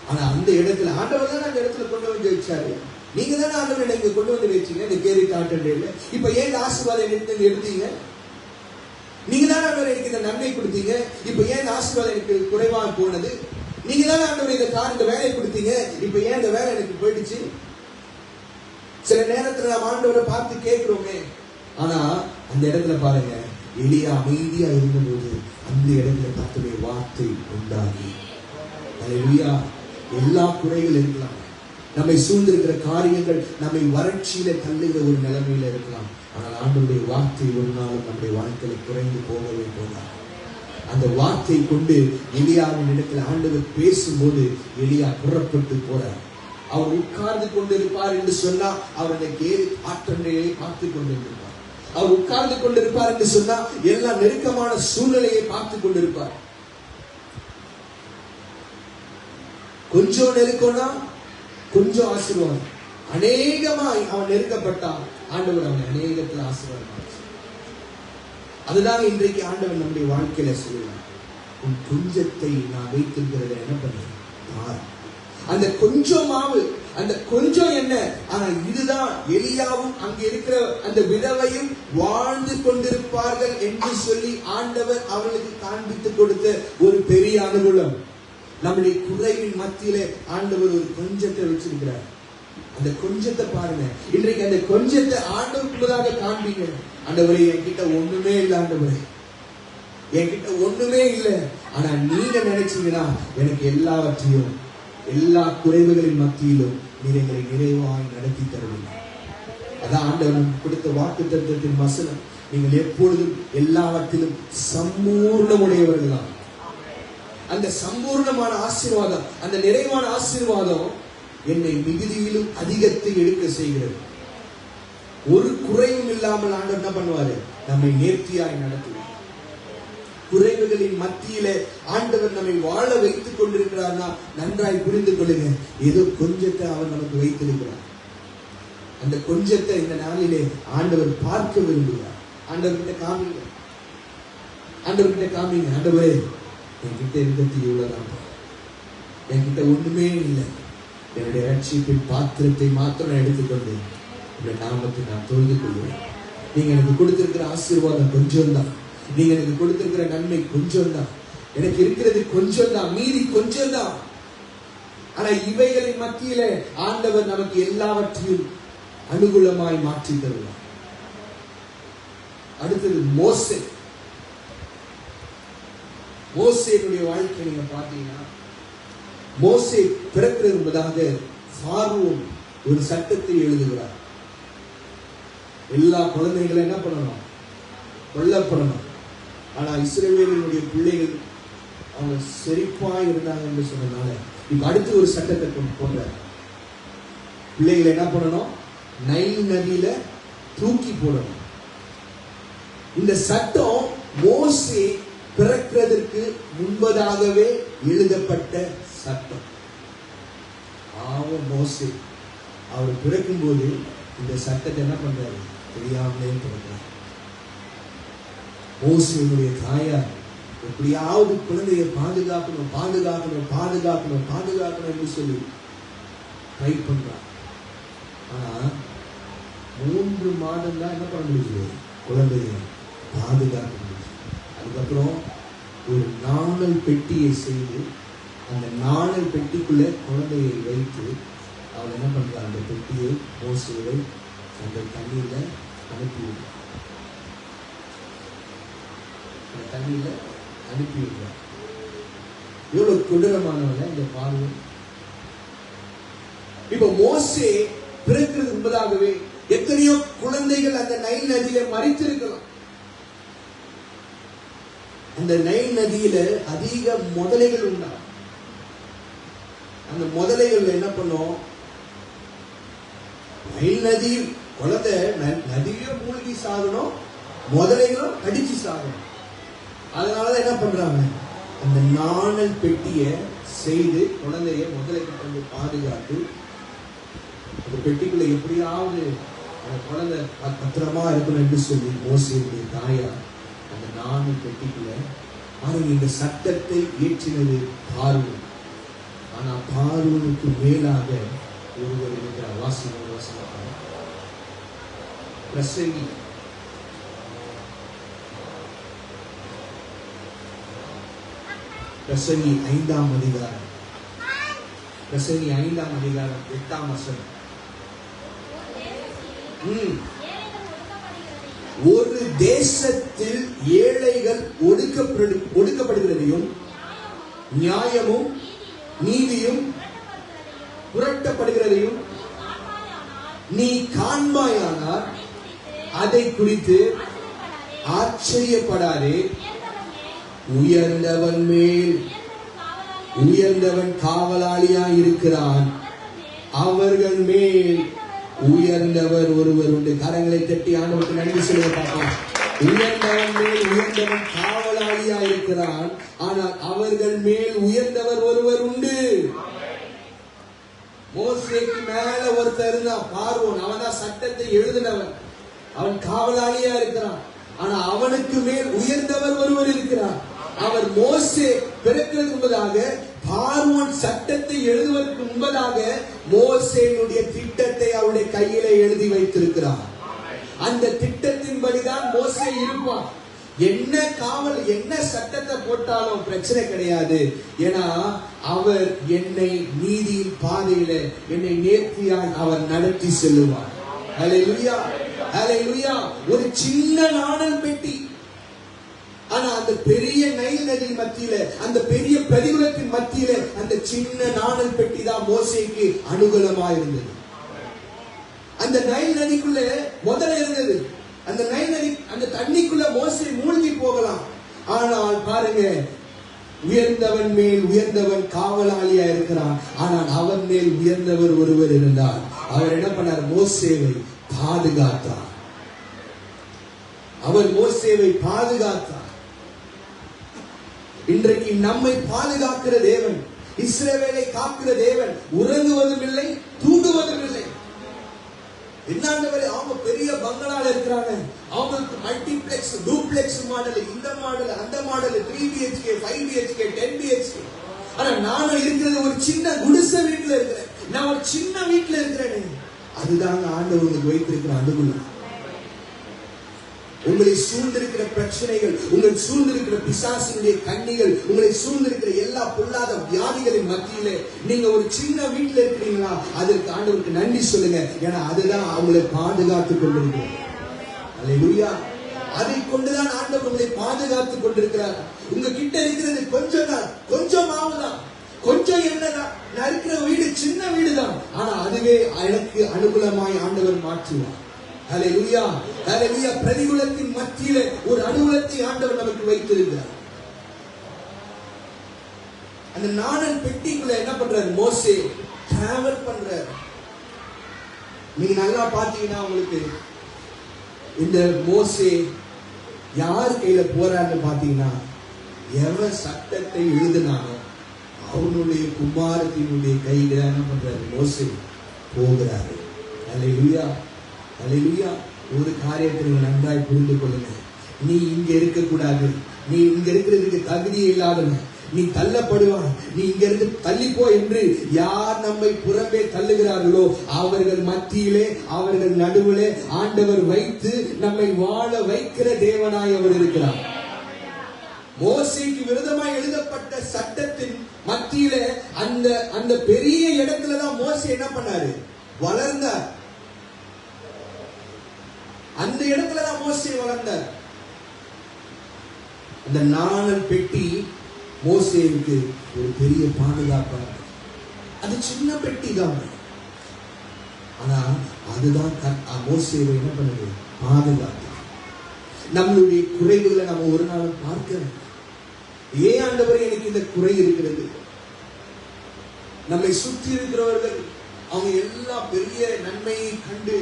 [SPEAKER 1] ஆனா அந்த இடத்துல ஆண்டவர் தான் அந்த இடத்துல கொண்டு வந்து வச்சாரு. நீங்க தானே ஆண்டவர் எனக்கு கொண்டு வந்து வச்சீங்க இந்த கேரி காட்டேல. இப்ப ஏன் ஆசீர்வாதம் எடுத்தீங்க? நீங்க தானே ஆண்டவர் எனக்கு இந்த நன்மை கொடுத்தீங்க, இப்ப ஏன் ஆசீர்வாதம் எனக்கு குறைவாக போனது? நீங்க தானே ஆண்டவர் இந்த வேலையை கொடுத்தீங்க, இப்ப ஏன் இந்த வேலை எனக்கு போயிடுச்சு? சில நேரத்துல நாம் ஆண்டவரை பார்த்து கேட்கிறோமே, ஆனா அந்த இடத்துல பாருங்க, எலியா அமைதியா இருந்தபோது அந்த இடத்துல கர்த்தருடைய வார்த்தை உண்டாகி, அல்லேலூயா. எல்லா குறைகள் இருக்கலாம், நம்மை சூழ்ந்திருக்கிற காரியங்கள் நம்மை வறட்சியில தள்ளுகிற ஒரு நிலைமையில இருக்கலாம், ஆனால் ஆண்டவருடைய வார்த்தை ஒரு நாளும் நம்முடைய வாழ்க்கையில குறைந்து போகவே போகாது. அந்த வார்த்தை கொண்டு எலியாவின் இடத்துல ஆண்டவர் பேசும்போது எலியா புறப்பட்டு போறார். அவர் உட்கார்ந்து கொண்டிருப்பார் என்று சொன்னா அவர் அந்த கேரி ஆற்றண்டையை பார்த்து கொண்டிருப்பார். அவர் உட்கார்ந்து கொண்டிருப்பார் என்று சொன்னா எல்லா நெருக்கமான சூழ்நிலையை பார்த்து கொண்டிருப்பார். கொஞ்சம் நெருக்கம்னா கொஞ்சம் ஆசீர்வாதம், அநேகமாய் அவன் நெருக்கப்பட்டான், ஆண்டவர் அவன் அநேகத்தில் ஆசீர்வாதம். அதுதான் இன்றைக்கு ஆண்டவர் நம்முடைய வாழ்க்கையில சொல்லுவார், உன் கொஞ்சத்தை நான் வைத்திருக்கிறத என்ன பண்ணுறேன். அந்த கொஞ்சமாவது, அந்த கொஞ்சம் என்ன, ஆனா இதுதான் எலியாவும் அங்க இருக்கிற அந்த விதவையும் வாழ்ந்து கொண்டிருப்பார்கள் என்று சொல்லி ஆண்டவர் அவர்களுக்கு காண்பித்து கொடுத்த ஒரு பெரிய அனுகூலம். நம்முடைய குறைவின் மத்தியிலே ஆண்டவர் ஒரு கொஞ்சத்தை வச்சிருக்கிறார். அந்த கொஞ்சத்தை பாருங்க, இன்றைக்கு அந்த கொஞ்சத்தை ஆண்டவருக்குள்ளதாக காண்பீங்க. ஆண்டவரே என்கிட்ட ஒண்ணுமே இல்லை, ஆண்டவரே என்கிட்ட ஒண்ணுமே இல்லை, ஆனா நீங்க நினைச்சீங்கன்னா எனக்கு எல்லாவற்றையும் எல்லா குறைவுகளின் மத்தியிலும் நீர் எங்களை நிறைவாய் நடத்தி தருவீங்க. அதான் ஆண்டவர் கொடுத்த வாக்குத்தத்தத்தின் வசனம், நீங்கள் எப்பொழுதும் எல்லாவற்றிலும் சம்பூர்ணமுடையவர்களாக. அந்த சம்பூர்ணமான ஆசீர்வாதம், அந்த நிறைவான ஆசீர்வாதம் என்னை மிகுதியிலும் அதிகத்தை எடுக்க செய்கிறது. ஒரு குறைவும் இல்லாமல் ஆண்டவர் என்ன பண்ணுவாரு, நம்மை நேர்த்தியாய் நடத்துவார். குறைவுகளின் மத்தியில ஆண்டவர் நம்மை வாழ வைத்துக் கொண்டிருக்கிறார்னா நன்றாய் புரிந்து கொள்ளுங்க, ஏதோ கொஞ்சத்தை அவர் நமக்கு வைத்திருக்கிறார். அந்த கொஞ்சத்தை இந்த நாளிலே ஆண்டவர் பார்க்க விரும்புகிறார். ஆண்டவர்கிட்ட காமிங்க, ஆண்டவர்கிட்ட காமிங்க. ஆண்டவரே, என்கிட்ட இருக்கிறது இவ்வளவுதான், என்கிட்ட ஒண்ணுமே இல்லை, என்னுடைய ரட்சிப்பின் பாத்திரத்தை மாத்திரம் எடுத்துக்கொண்டு இந்த நாமத்தை நான் தொழுது கொள்வேன். நீங்க எனக்கு கொடுத்திருக்கிற ஆசீர்வாதம் கொஞ்சம் தான், நீங்க எனக்கு கொடுத்திருக்கிற நன்மை கொஞ்சம் தான், எனக்கு இருக்கிறது கொஞ்சம் தான், மீறி கொஞ்சம் தான். ஆனா இவைகளின் மத்தியில ஆண்டவர் நமக்கு எல்லாவற்றையும் அனுகூலமாய் மாற்றி தருவார். அடுத்தது மோசே. மோசேனுடைய வாழ்க்கை நீங்க பாத்தீங்கன்னா, மோசே பிறக்கிறது என்பதாக பார்வோன் ஒரு சட்டத்தை எழுதுகிறார். எல்லா குழந்தைகளும் என்ன பண்ணணும்? கொல்லப்படணும். ஆனா இஸ்ரவேலினுடைய பிள்ளைகள் அவங்க செழிப்பா இருந்தாங்க என்று சொன்னதுனால இப்ப அடுத்து ஒரு சட்டத்தை கொண்டு பிள்ளைகளை என்ன பண்ணணும்? நைல் நதியில தூக்கி போடணும். இந்த சட்டம் மோசே பிறக்கிறதற்கு முன்பதாகவே எழுதப்பட்ட சட்டம். மோசே அவர் பிறக்கும் போது இந்த சட்டத்தை என்ன பண்றாரு? தெரியாமலே பிறக்கிறார். மோசேனுடைய தாயார் எப்படியாவது குழந்தையை பாதுகாக்கணும் பாதுகாக்கணும் பாதுகாக்கணும் பாதுகாக்கணும் என்று சொல்லி ட்ரை பண்றார். ஆனா 3 மாதம் தான் என்ன பண்ண முடியுது? குழந்தையை பாதுகாக்க முடியும். அதுக்கப்புறம் ஒரு நாணல் பெட்டியை செய்து அந்த நாணல் பெட்டிக்குள்ள குழந்தையை வைத்து அவள் என்ன பண்றார்? அந்த பெட்டியை மோசேவை அந்த தண்ணீர்ல அனுப்பிவிடுறார். அந்த தண்ணீர்ல அனுப்பிவிடுறார். எவ்வளவு கொடூரமானவங்க இந்த பார்வை. இப்ப மோசே பிறக்கிறது என்பதாகவே எத்தனையோ குழந்தைகள் அந்த நைல் நதியில மறித்திருக்கலாம். அந்த நைல் நதியில அதிக முதலைகள் உண்டா. அந்த முதலைகள் என்ன பண்ணும்? நைல் நதி குழந்தை நதியில மூழ்கி சாகணும், முதலைகளும் கடிச்சு சாகணும். அதனாலதான் என்ன பண்றாங்க? அந்த நாணல் பெட்டிய செய்து குழந்தைய முதலைக்கு வந்து பாதுகாத்து அந்த பெட்டிக்குள்ள எப்படியாவது அந்த குழந்தை பத்திரமா இருக்கணும் என்று சொல்லி மோசேயுடைய தாயார் அந்த நாணல் பெட்டிக்குள்ள பாருங்க. இந்த சட்டத்தை ஏற்றினது பார்வோன். ஆனா பார்வோனுக்கு மேலாக ஒருவர் இருக்கிற வாசகம் பிரசங்கி. பிரசங்கி 5ஆம் அதிகாரம், பிரசங்கி 5ஆம் அதிகாரம் 8ஆம் வசனம். ஒரு தேசத்தில் ஏழைகள் ஒடுக்கப்படுகிறதையும் நியாயமும் நீதியும் புரட்டப்படுகிறதையும் நீ காண்பாயானால் அதை குறித்து ஆச்சரியப்படாதே. உயர்ந்தவன் மேல் உயர்ந்தவன் காவலாளியா இருக்கிறான், அவர்கள் மேல் உயர்ந்தவர் ஒருவர் உண்டு. கரங்களை தட்டி ஆண்டவருக்கு நன்றி சொல்ல பார்க்கலாம். உயர்ந்தவன் மேல் உயர்ந்தவன் காவலாளியா இருக்கிறான், ஆனால் அவர்கள் மேல் உயர்ந்தவர் ஒருவர் உண்டு. மோசேக்கு மேல ஒருத்தர் இருந்தான், பார்வோன். அவன் தான் சட்டத்தை எழுதினவன், அவன் காவலாளியா இருக்கிறான். ஆனா அவனுக்கு மேல் உயர்ந்தவர் ஒருவர் இருக்கிறார். அவர் மோசே பிறக்கிறது என்பதாக பார்வோன் சட்டத்தை எழுதுவதற்கு முன்பதாக மோசேனுடைய திட்டத்தை அவருடைய கையிலே எழுதி வைத்திருக்கிறார். அந்த திட்டத்தின்படிதான் மோசே இருப்பான். என்ன காவல் என்ன சட்டத்தை போட்டாலும் பிரச்சனை கிடையாது. ஏன்னா அவர் என்னை நீதியின் பாதையில என்னை நேர்த்தியாய் அவர் நடத்தி செல்லுவார். ஹல்லேலூயா, ஹல்லேலூயா. ஒரு சின்ன நாணல் பெட்டி, ஆனா அந்த பெரிய நைல் நதி மத்தியில, அந்த பெரிய பெருவெள்ளத்தின் மத்தியில அந்த சின்ன நாணல் பெட்டி தான் மோசேக்கு அனுகூலமா இருந்தது. அந்த நைல் நதிக்குள்ள முதல்ல இருந்தது. அந்த நைல் நதி அந்த தண்ணிக்குள்ள மோசே மூழ்கி போகலாம். ஆனால் பாருங்க, உயர்ந்தவன் மேல் உயர்ந்தவன் காவலாளியா இருக்கிறான். ஆனால் அவன் மேல் உயர்ந்தவர் ஒருவர் இருந்தார். அவர் என்ன பண்ணார்? மோசேவை பாதுகாத்தார். அவர் மோசேவை பாதுகாத்தார். இன்றைக்கு நம்மை பாதுகாக்கிற தேவன், இஸ்ரவேலை காக்கிற தேவன் உறங்குவதும் இல்லை, தூங்குவதும் இல்லை. என்னவரை அவங்க பெரிய பங்களால இருக்கிறாங்க, அவங்களுக்கு மல்டிப்ளெக்ஸ் டூப்ளெக்ஸ் மாடல், இந்த மாடல் அந்த மாடல், 3 BHK 5 BHK 10 BHK. ஆனா நானும் இருக்கிறது ஒரு சின்ன குடிசை வீட்டுல இருக்கிறேன், நான் ஒரு சின்ன வீட்டுல இருக்கிறேன். அதுதாங்க ஆண்டவர் உங்களுக்கு வைத்திருக்கிற அனுகூலம். உங்களை சூழ்ந்திருக்கிற பிரச்சனைகள், உங்களை சூழ்ந்திருக்கிற பிசாசினுடைய கண்ணிகள், உங்களை சூழ்ந்திருக்கிற எல்லா பொல்லாத வியாதிகளின் மத்தியிலே நீங்க ஒரு சின்ன வீட்டுல இருக்கிறீங்களா, அதற்கு ஆண்டவருக்கு நன்றி சொல்லுங்க. ஏன்னா அதுதான் அவங்களை பாதுகாத்துக் கொண்டிருக்கிறது. அல்லேலூயா. அதை கொண்டுதான் ஆண்டவர் உங்களை பாதுகாத்துக் கொண்டிருக்கிறார். உங்க கிட்ட இருக்கிறது கொஞ்சம் தான், கொஞ்சம் மாவுதான், கொஞ்சம் என்னதான். நான் இருக்கிற வீடு சின்ன வீடு தான், ஆனா அதுவே எனக்கு அனுகூலமாய் ஆண்டவர் மாற்றுவார். ஹல்லேலூயா, ஹல்லேலூயா. பிரதிகூலத்தின் மத்தியிலே ஒரு அனுகூலத்தை ஆண்டவர் நமக்கு வைத்திருக்கிறார். அந்த நாணல் பெட்டிக்குள்ள என்ன பண்றாரு மோசே? டிராவல் பண்றாரு. நீங்க நல்லா பாத்தீங்கன்னா உங்களுக்கு இந்த மோசே யார் கையில போறாருன்னு பாத்தீங்கன்னா, எவன் சட்டத்தை எழுதினானோ அவனுடைய குமாரத்தினுடைய கையில என்ன பண்றாரு மோசே போகிறாரு. ஹல்லேலூயா, ஹல்லேலூயா. ஒரு காரியத்தை நீங்க நன்றாய் புரிந்து கொள்ளுங்க. நீ இங்க இருக்க கூடாது, நீ இங்க இருக்கிறதுக்கு தகுதியே இல்லாதவன், நீ தள்ளப்படுவான், நீ இங்க இருந்து தள்ளிப்போ என்று யார் நம்மை புறம்பே தள்ளுகிறார்களோ அவர்கள் மத்தியிலே, அவர்கள் நடுவிலே ஆண்டவர் வைத்து நம்மை வாழ வைக்கிற தேவனாய் அவர் இருக்கிறார். மோசேக்கு விரோதமாய் எழுதப்பட்ட சட்டத்தின் மத்தியிலே அந்த பெரிய இடத்துலதான் மோசே என்ன பண்ணாரு? வளர்ந்தார். அந்த இடத்துலதான் மோசே வளர்ந்தார். அந்த நாணல் பெட்டி மோசேவுக்கு ஒரு பெரிய பாதுகாப்பு. அது சின்ன பெட்டி தான், ஆனா அதுதான் மோசேவை என்ன பண்ணுது? பாதுகாப்பு. நம்மளுடைய குறைகளை நம்ம ஒரு நாள் பார்க்கிறோம். ஏன் ஆண்டவரே எனக்கு இந்த குறை இருக்கிறது? நம்மை சுற்றி இருக்கிறவர்கள் அவங்க எல்லா பெரிய நன்மையை கண்டு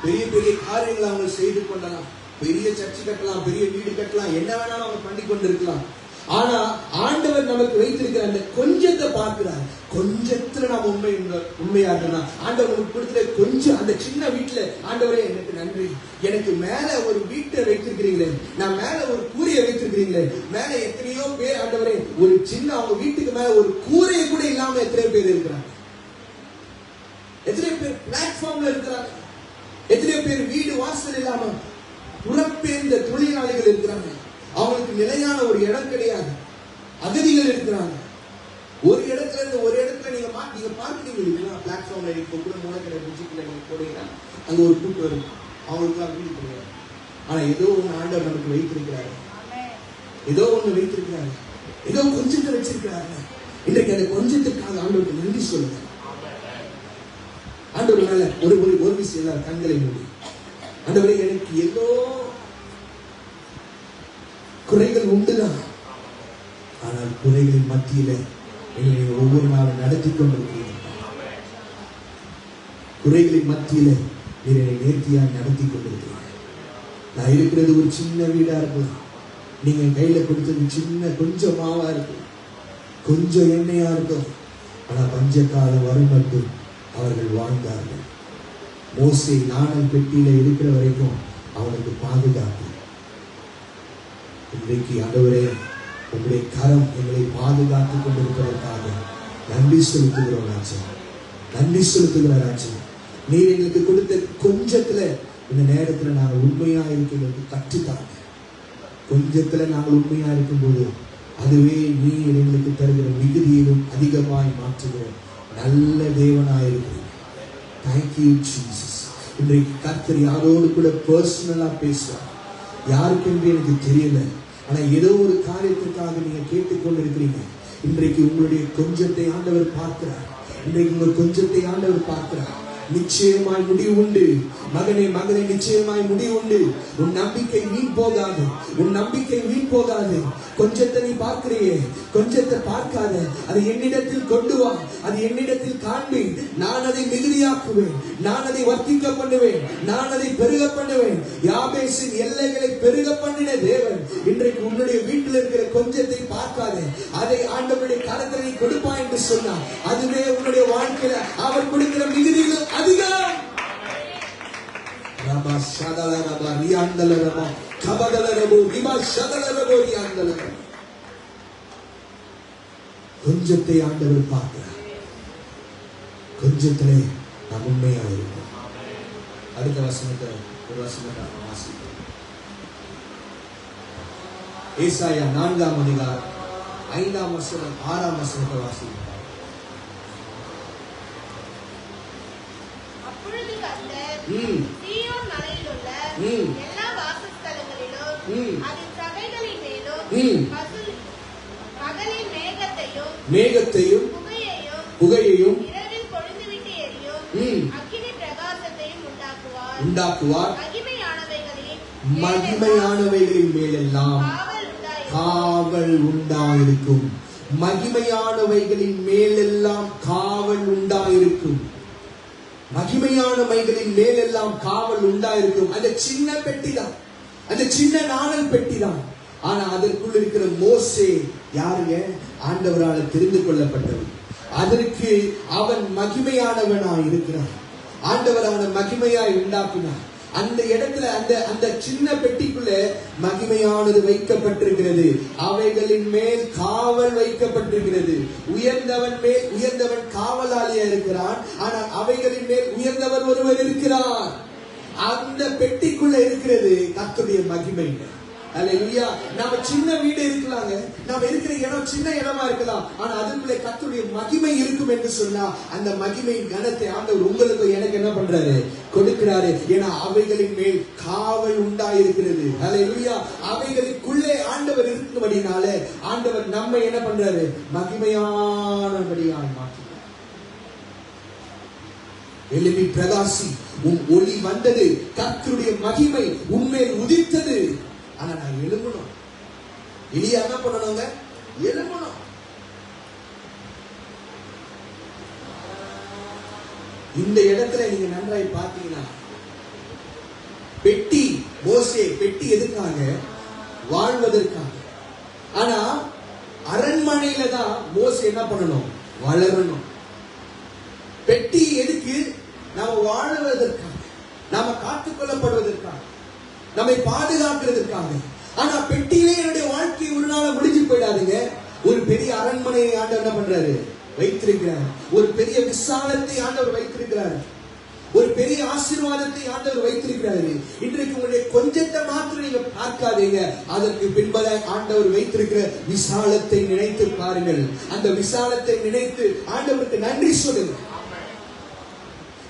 [SPEAKER 1] பெரிய பெரிய காரியங்களை அவங்க செய்து கொள்ளலாம், பெரிய சர்ச்சை கட்டலாம், பெரிய வீடு கட்டலாம், என்ன வேணாலும் அவங்க பண்ணி கொண்டிருக்கலாம். ஆனா ஆண்டவர் நமக்கு வைத்திருக்கிற அந்த கொஞ்சத்தை பார்க்கிறார். கொஞ்சத்துல நாம உண்மையா இருக்கா? ஆண்டவர் நமக்கு கொடுத்த கொஞ்சம் அந்த சின்ன வீட்டுல, ஆண்டவரே எனக்கு நன்றி, எனக்கு மேல ஒரு வீட்டை வைத்திருக்கிறீங்களே, நான் மேல ஒரு கூரையை வைத்திருக்கிறீங்களே, மேல எத்தனையோ பேர் ஆண்டவரே ஒரு சின்ன அவங்க வீட்டுக்கு மேல ஒரு கூரையை கூட இல்லாம எத்தனை பேர் இருக்கிறாங்க, எத்தனை பேர் பிளாட்ஃபார்ம்ல இருக்கிறாங்க, எத்தனை பேர் வீடு வாசல் இல்லாம புறப்பெயர்ந்த தொழிலாளிகள் இருக்கிறாங்க. அவங்களுக்கு நிலையான ஒரு இடம் கிடையாது, அகதிகள் இருக்கிறாங்க. ஒரு இடத்துல இருந்து ஒரு இடத்துல நீங்க பார்க்கிறீங்க இல்லைங்களா? பிளாட்ஃபார்ம்ல இப்போ கூட மூலக்கடை புஜிக்குள்ள நீங்க போனீங்கன்னா அங்க ஒரு கூட்டம் இருக்கும், அவங்களுக்குலாம் வீடு கிடையாது. ஆனா ஏதோ ஒண்ணு ஆண்டவர் நமக்கு வைத்திருக்கிறாரு, ஏதோ ஒண்ணு வைத்திருக்கிறாரு, ஏதோ கொஞ்சத்தை வச்சிருக்கிறாரு. இன்றைக்கு அந்த கொஞ்சத்துக்காக ஆண்டவருக்கு நன்றி சொல்லுங்க. ஆண்டவர் மேல ஒரு விஷயம் கண்களை மூடி, ஆண்டவரே எனக்கு ஏதோ குறைகள் உண்டுதான், ஆனால் குறைகளின் மத்தியில என்னை ஒவ்வொரு நாளும் நடத்தி கொண்டிருக்கிறீர்கள். குறைகளின் மத்தியில என்னை நேர்த்தியாக நடத்தி கொண்டிருக்கிறீர்கள். நான் இருக்கிறது ஒரு சின்ன வீடா இருக்கலாம், நீங்க கையில கொடுத்தது சின்ன கொஞ்சம் மாவா இருக்கும், கொஞ்சம் எண்ணெயா இருக்கும், ஆனா பஞ்ச காலம் வரும் மட்டும் அவர்கள் வாழ்ந்தார்கள். மோசே நாணல் பெட்டியில இருக்கிற வரைக்கும் அவனுக்கு பாதுகாப்பு. இன்றைக்கு ஆண்டவரே உங்களுடைய கரம் எங்களை பாதுகாத்துக் கொண்டிருப்பதற்காக நன்றி செலுத்துகிறோம் ராஜா, நன்றி செலுத்துகிற ராஜா. நீர் எங்களுக்கு கொடுத்த கொஞ்சத்துல இந்த நேரத்துல நாங்கள் உண்மையா இருக்கிறது கற்றுத்தாங்க. கொஞ்சத்துல நாங்கள் உண்மையா இருக்கும்போது அதுவே நீ எங்களுக்கு தருகிற மிகுதியிலும் அதிகமாய் மாற்றுகிற நல்ல தேவனாயிருக்கிறீர். Thank you Jesus. இன்றைக்கு கர்த்தர் யாரோடு கூட பர்சனலா பேசுறார். யாருக்கு என்று எனக்கு தெரியல, ஆனா ஏதோ ஒரு காரியத்துக்காக நீங்க கேட்டுக்கொண்டு இருக்கிறீங்க. இன்றைக்கு உங்களுடைய கொஞ்சத்தை ஆண்டவர் பார்க்கிறார். இன்றைக்கு உங்க கொஞ்சத்தை ஆண்டவர் பார்க்கிறார். நிச்சயமாய் முடிவு உண்டு மகனே, மகனே, நிச்சயமாய் முடிவு உண்டு. உன் நம்பிக்கை வீண் போகாது, உன் நம்பிக்கை வீண் போகாது. கொஞ்சத்தை நீ பார்க்கிறியே, கொஞ்சத்தை பார்க்காத, அதை என்னிடத்தில் கொண்டு வா, அது என்னிடத்தில் காண்பி. நான் அதை மிகுதியாக்குவேன், நான் அதை வர்த்திக்க பண்ணுவேன், நான் அதை பெருக பண்ணுவேன். யாபேசின் எல்லைகளை பெருக பண்ணின தேவன் இன்றைக்கு உன்னுடைய வீட்டில் இருக்கிற கொஞ்சத்தை பார்க்காதே, அதை ஆண்டவருடைய கரத்தில் நீ கொடுப்பா என்று சொன்னார். அதுவே உன்னுடைய வாழ்க்கையில அவர் கொடுக்கிற மிகுதிகள் அதிகம். அந்தலரமா கபதலரபோ விமா சதலரபோ அந்தலரமா. கொஞ்சத்தை ஆண்டவர் பார்க்கிறார். கொஞ்சத்திலே நாம் உண்மையாக இருக்கோம். அடுத்த வசனத்தை ஒரு வசனத்தை வாசிப்போம். ஏசாயா 4ஆம் அதிகாரம் 5ஆம் வசனம் 6ஆம் வசனத்தை வாசிப்போம்.
[SPEAKER 2] அப்பொழுது கர்த்தர் சீயோன் மலையிலுள்ள எல்லா வாசஸ்தலங்களிலும் அதின் சபைகளின் மேலும் பகலில் மேகத்தையும் புகையையும் இரவில் பொழிந்துவிட்டு எரியும் அக்கினி பிரகாசத்தையும் உண்டாக்குவார்.
[SPEAKER 1] மகிமையானவைகளின் மேலெல்லாம் காவல் உண்டாயிருக்கும். மகிமையானவைகளின் மேலெல்லாம் காவல் உண்டாயிருக்கும். மகிமையானவைகளின் மேலெல்லாம் காவல் உண்டாயிருக்கும். அந்த சின்ன பெட்டி தான், அந்த சின்ன நாணல் பெட்டி தான். ஆனா அதற்குள் இருக்கிற மோசே யாருங்க? ஆண்டவரால் தெரிந்து கொள்ளப்பட்டவன். அதற்கு அவன் மகிமையானவனாய் இருக்கிறான். ஆண்டவரான மகிமையாய் உண்டாக்கினார். அந்த இடத்துல அந்த சின்ன பெட்டிக்குள்ள மகிமையானது வைக்கப்பட்டிருக்கிறது. அவைகளின் மேல் காவல் வைக்கப்பட்டிருக்கிறது. உயர்ந்தவன் காவலாளியா இருக்கிறான். ஆனால் அவைகளின் மேல் உயர்ந்தவர் ஒருவர் இருக்கிறார். அந்த பெட்டிக்குள்ள இருக்கிறது கர்த்தருடைய மகிமை. அல்லேலூயா. நாம சின்ன வீடு இருக்கலாங்க, நாம இருக்கிற இடம் சின்ன இடமா இருக்கலாம். ஆனா அதுக்குள்ளே கர்த்தருடைய மகிமை இருக்கும் என்று சொன்னா அந்த மகிமையின் கனத்தை ஆண்டவர் உங்களுக்கு எனக்கு என்ன பண்றாரு? கொடுக்கிறாரு. ஏன்னா அவைகளின் மேல் காவல் உண்டாயிருக்கிறது. அல்லேலூயா. அவைகளுக்குள்ளே ஆண்டவர் இருக்கும்படினாலே ஆண்டவர் நம்மை என்ன பண்றாரு? மகிமையானபடியாய் மாற்றுகிறார். எழும்பி பிரகாசி, உன் ஒளி வந்தது, கர்த்தருடைய மகிமை உன்மேல் உதித்தது. ஆனா நான் எழும்பணும். எலியா என்ன பண்ணணுங்க? எழும்பணும். இந்த இடத்துல நீங்க நன்றாய் பார்த்தீங்கன்னா பெட்டி மோசே பெட்டி எதுக்காக? வாழ்வதற்காக. ஆனா அரண்மனையில தான் மோசே என்ன பண்ணணும்? வளரணும். பெட்டி எதுக்கு? நாம வாழ்வதற்காக, நாம காத்துக்கொள்ளப்படுவதற்காக, நம்மை பாதுகாக்கிறதுக்காக. ஆனா பெட்டியிலே என்னுடைய வாழ்க்கை ஒரு நாள் முடிஞ்சு போயிடாதுங்க. ஒரு பெரிய அரண்மனையை ஆண்டவர் என்ன பண்றாரு? வைத்திருக்கிறார். ஒரு பெரிய விசாலத்தை ஆண்டவர் வைத்திருக்கிறார். ஒரு பெரிய ஆசீர்வாதத்தை ஆண்டவர் வைத்திருக்கிறாரு. இன்றைக்கு உங்களுடைய கொஞ்சத்தை மாத்திரம் நீங்க பார்க்காதீங்க. அதற்கு பின்பதாக ஆண்டவர் வைத்திருக்கிற விசாலத்தை நினைத்து பாருங்கள். அந்த விசாலத்தை நினைத்து ஆண்டவருக்கு நன்றி சொல்லுங்க.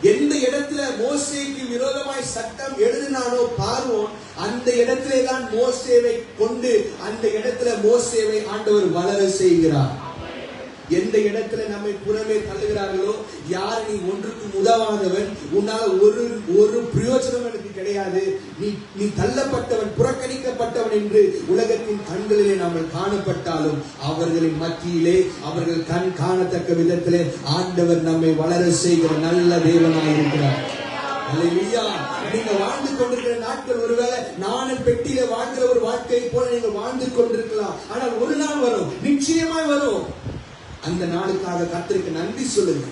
[SPEAKER 1] எந்த இடத்துல மோசேக்கு விரோதமாய் சட்டம் எழுதினானோ பார்வோன், அந்த இடத்திலே தான் மோசேவை கொண்டு அந்த இடத்துல மோசேவை ஆண்டவர் வளர செய்கிறார். எந்த இடத்துல நம்மை புறமே தள்ளுகிறார்களோ, யார் நீ ஒன்றுக்கும் உதவாதவன், உன்னால ஒரு பிரயோஜனம் எனக்கு கிடையாது, நீ தள்ளப்பட்டவன், புறக்கணிக்கப்பட்டவன் என்று உலகத்தின் கண்களிலே நாம் காணப்பட்டாலும் அவர்களின் மத்தியிலே அவர்கள் கண் காணத்தக்க விதத்திலே ஆண்டவர் நம்மை வளர செய்கிற நல்ல தேவனாய் இருக்கிறார். அல்லேலூயா. நீங்க வாழ்ந்து கொண்டிருக்கிற நாட்கள் ஒருவேளை நாணல் பெட்டியில வாழ்கிற ஒரு வாழ்க்கை போல நீங்க வாழ்ந்து கொண்டிருக்கலாம். ஆனால் ஒரு நாள் வரும், நிச்சயமாய் வரும். அந்த நாளுக்காக கர்த்தருக்கு நன்றி சொல்லுங்க.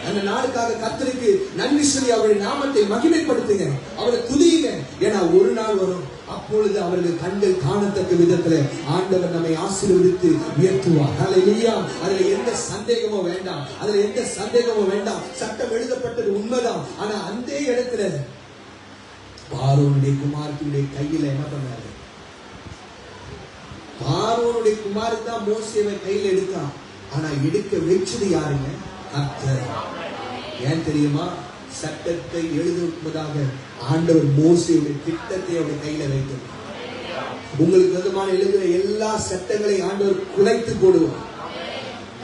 [SPEAKER 1] அந்த நாளுக்காக கர்த்தருக்கு நன்றி சொல்லி அவருடைய நாமத்தை மகிமைப்படுத்துங்க, அவரை துதியுங்க. ஏன்னா ஒரு நாள் வரும், அப்பொழுது அவர்கள் கண்கள் காணத்தக்க விதத்துல ஆண்டவர் நம்மை ஆசீர்வதித்து உயர்த்துவார். அல்லேலூயா. அதுல எந்த சந்தேகமும் வேண்டாம், அதுல எந்த சந்தேகமும் வேண்டாம். சட்டம் எழுதப்பட்டது உண்மைதான். ஆனா அந்த இடத்துல பார்வோனுடைய குமாரத்தினுடைய கையில என்ன பண்ணாரு? பார்வோனுடைய குமாரன் தான் மோசேவை கையில எடுத்தான். ஆனா எடுக்க வச்சது யாருங்க? கர்த்தர். ஏன் தெரியுமா? சட்டத்தை எழுதுவதாக ஆண்டவர் மோசேயுடைய திட்டத்தை அவருடைய கையில வைத்தார். உங்களுக்கு விதமான எழுதுகிற எல்லா சட்டங்களை ஆண்டவர் குலைத்து போடுவார்.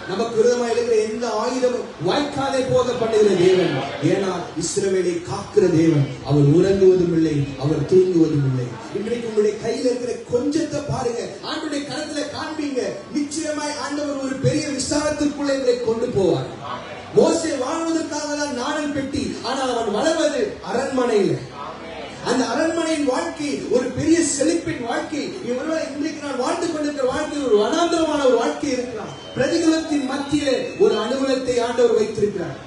[SPEAKER 1] நமக்கு விரோதமாக எழுகிற எந்த ஆயுதமும் வாய்க்காலே போக பண்ணுகிற தேவன். ஏன்னா இஸ்ரவேலை காக்கிற தேவன். அவர் உறங்குவதும் இல்லை, அவர் தூங்குவதும் இல்லை. இன்றைக்கு உங்களுடைய கையில இருக்கிற கொஞ்சத்தை பாருங்க, ஆண்டவருடைய கரத்துல காண்பீங்க. நிச்சயமாய் ஆண்டவர் ஒரு பெரிய விசாலத்திற்குள்ளே இதை கொண்டு போவார். மோசே வாழ்வதற்காக தான் நாணல் பெட்டி, ஆனால் அவன் வளர்வது அரண்மனையில். அந்த அரண்மனையின் வாழ்க்கை ஒரு பெரிய செழிப்பின் வாழ்க்கை. இன்றைக்கு நான் வாழ்ந்து கொண்டிருக்கிற வாழ்க்கை ஒரு வனாந்தரமான ஒரு வாழ்க்கை இருக்கலாம். பிரதிகூலத்தின் மத்தியிலே ஒரு அனுகூலத்தை ஆண்டவர் வைத்திருக்கிறார்.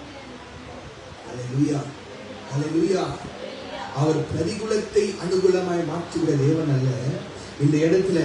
[SPEAKER 1] அல்லேலூயா, அல்லேலூயா. அவர் பிரதிகூலத்தை அனுகூலமாய் மாற்றுகிற தேவன் அல்ல. இந்த இடத்துல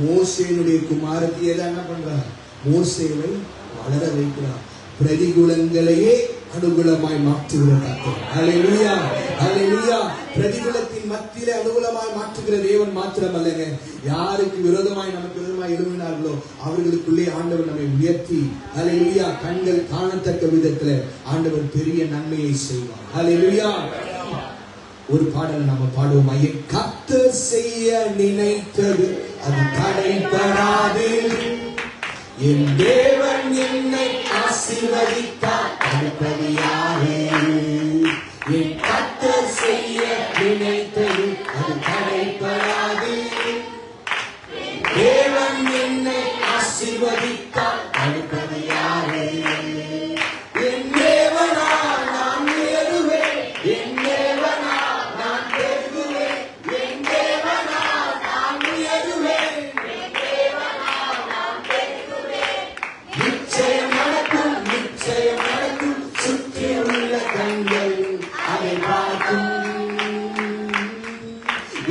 [SPEAKER 1] மோசேனுடைய குமாரத்தியே தான் என்ன பண்றார்? மோசேவை வளர வைக்கிறார். பிரதிகூலங்களையே அனுகூலமாய் மாற்றுகிற கர்த்தர். ஹல்லேலூயா, ஹல்லேலூயா. பிரதிகூலத்தின் மத்தியிலே அனுகூலமாய் மாற்றுகிற தேவன் மாத்திரம் அல்லங்க, யாருக்கு விரோதமாய் நமக்கு விரோதமாய் எழும்பினார்களோ அவர்களுக்குள்ளே ஆண்டவர் நம்மை உயர்த்தி, ஹல்லேலூயா, கண்கள் காணத்தக்க விதத்துல ஆண்டவர் பெரிய நன்மையை செய்வார். ஹல்லேலூயா. ஒரு பாடல் நாம பாடுவோம். என் கர்த்தர் செய்ய நினைத்தது அது தடைபடாது, என் தேவன் என்னை ஆசீர்வதித்தார் தடுப்பது யாரு? என் கர்த்தர் செய்ய நினைத்தது அது தடைபடாது, தேவன் என்னை ஆசீர்வதித்தார் தடுப்பது யாரு? என் தேவனால் நான் உயருவேன், என் தேவனால் நான் பெருகுவேன், என் தேவனால் நான் உயருவேன், என் தேவனால் நான் பெருகுவேன். நிச்சயம் நடக்கும், நிச்சயம் நடக்கும், சுற்றி உள்ள கண்கள் அதை பார்க்கும்.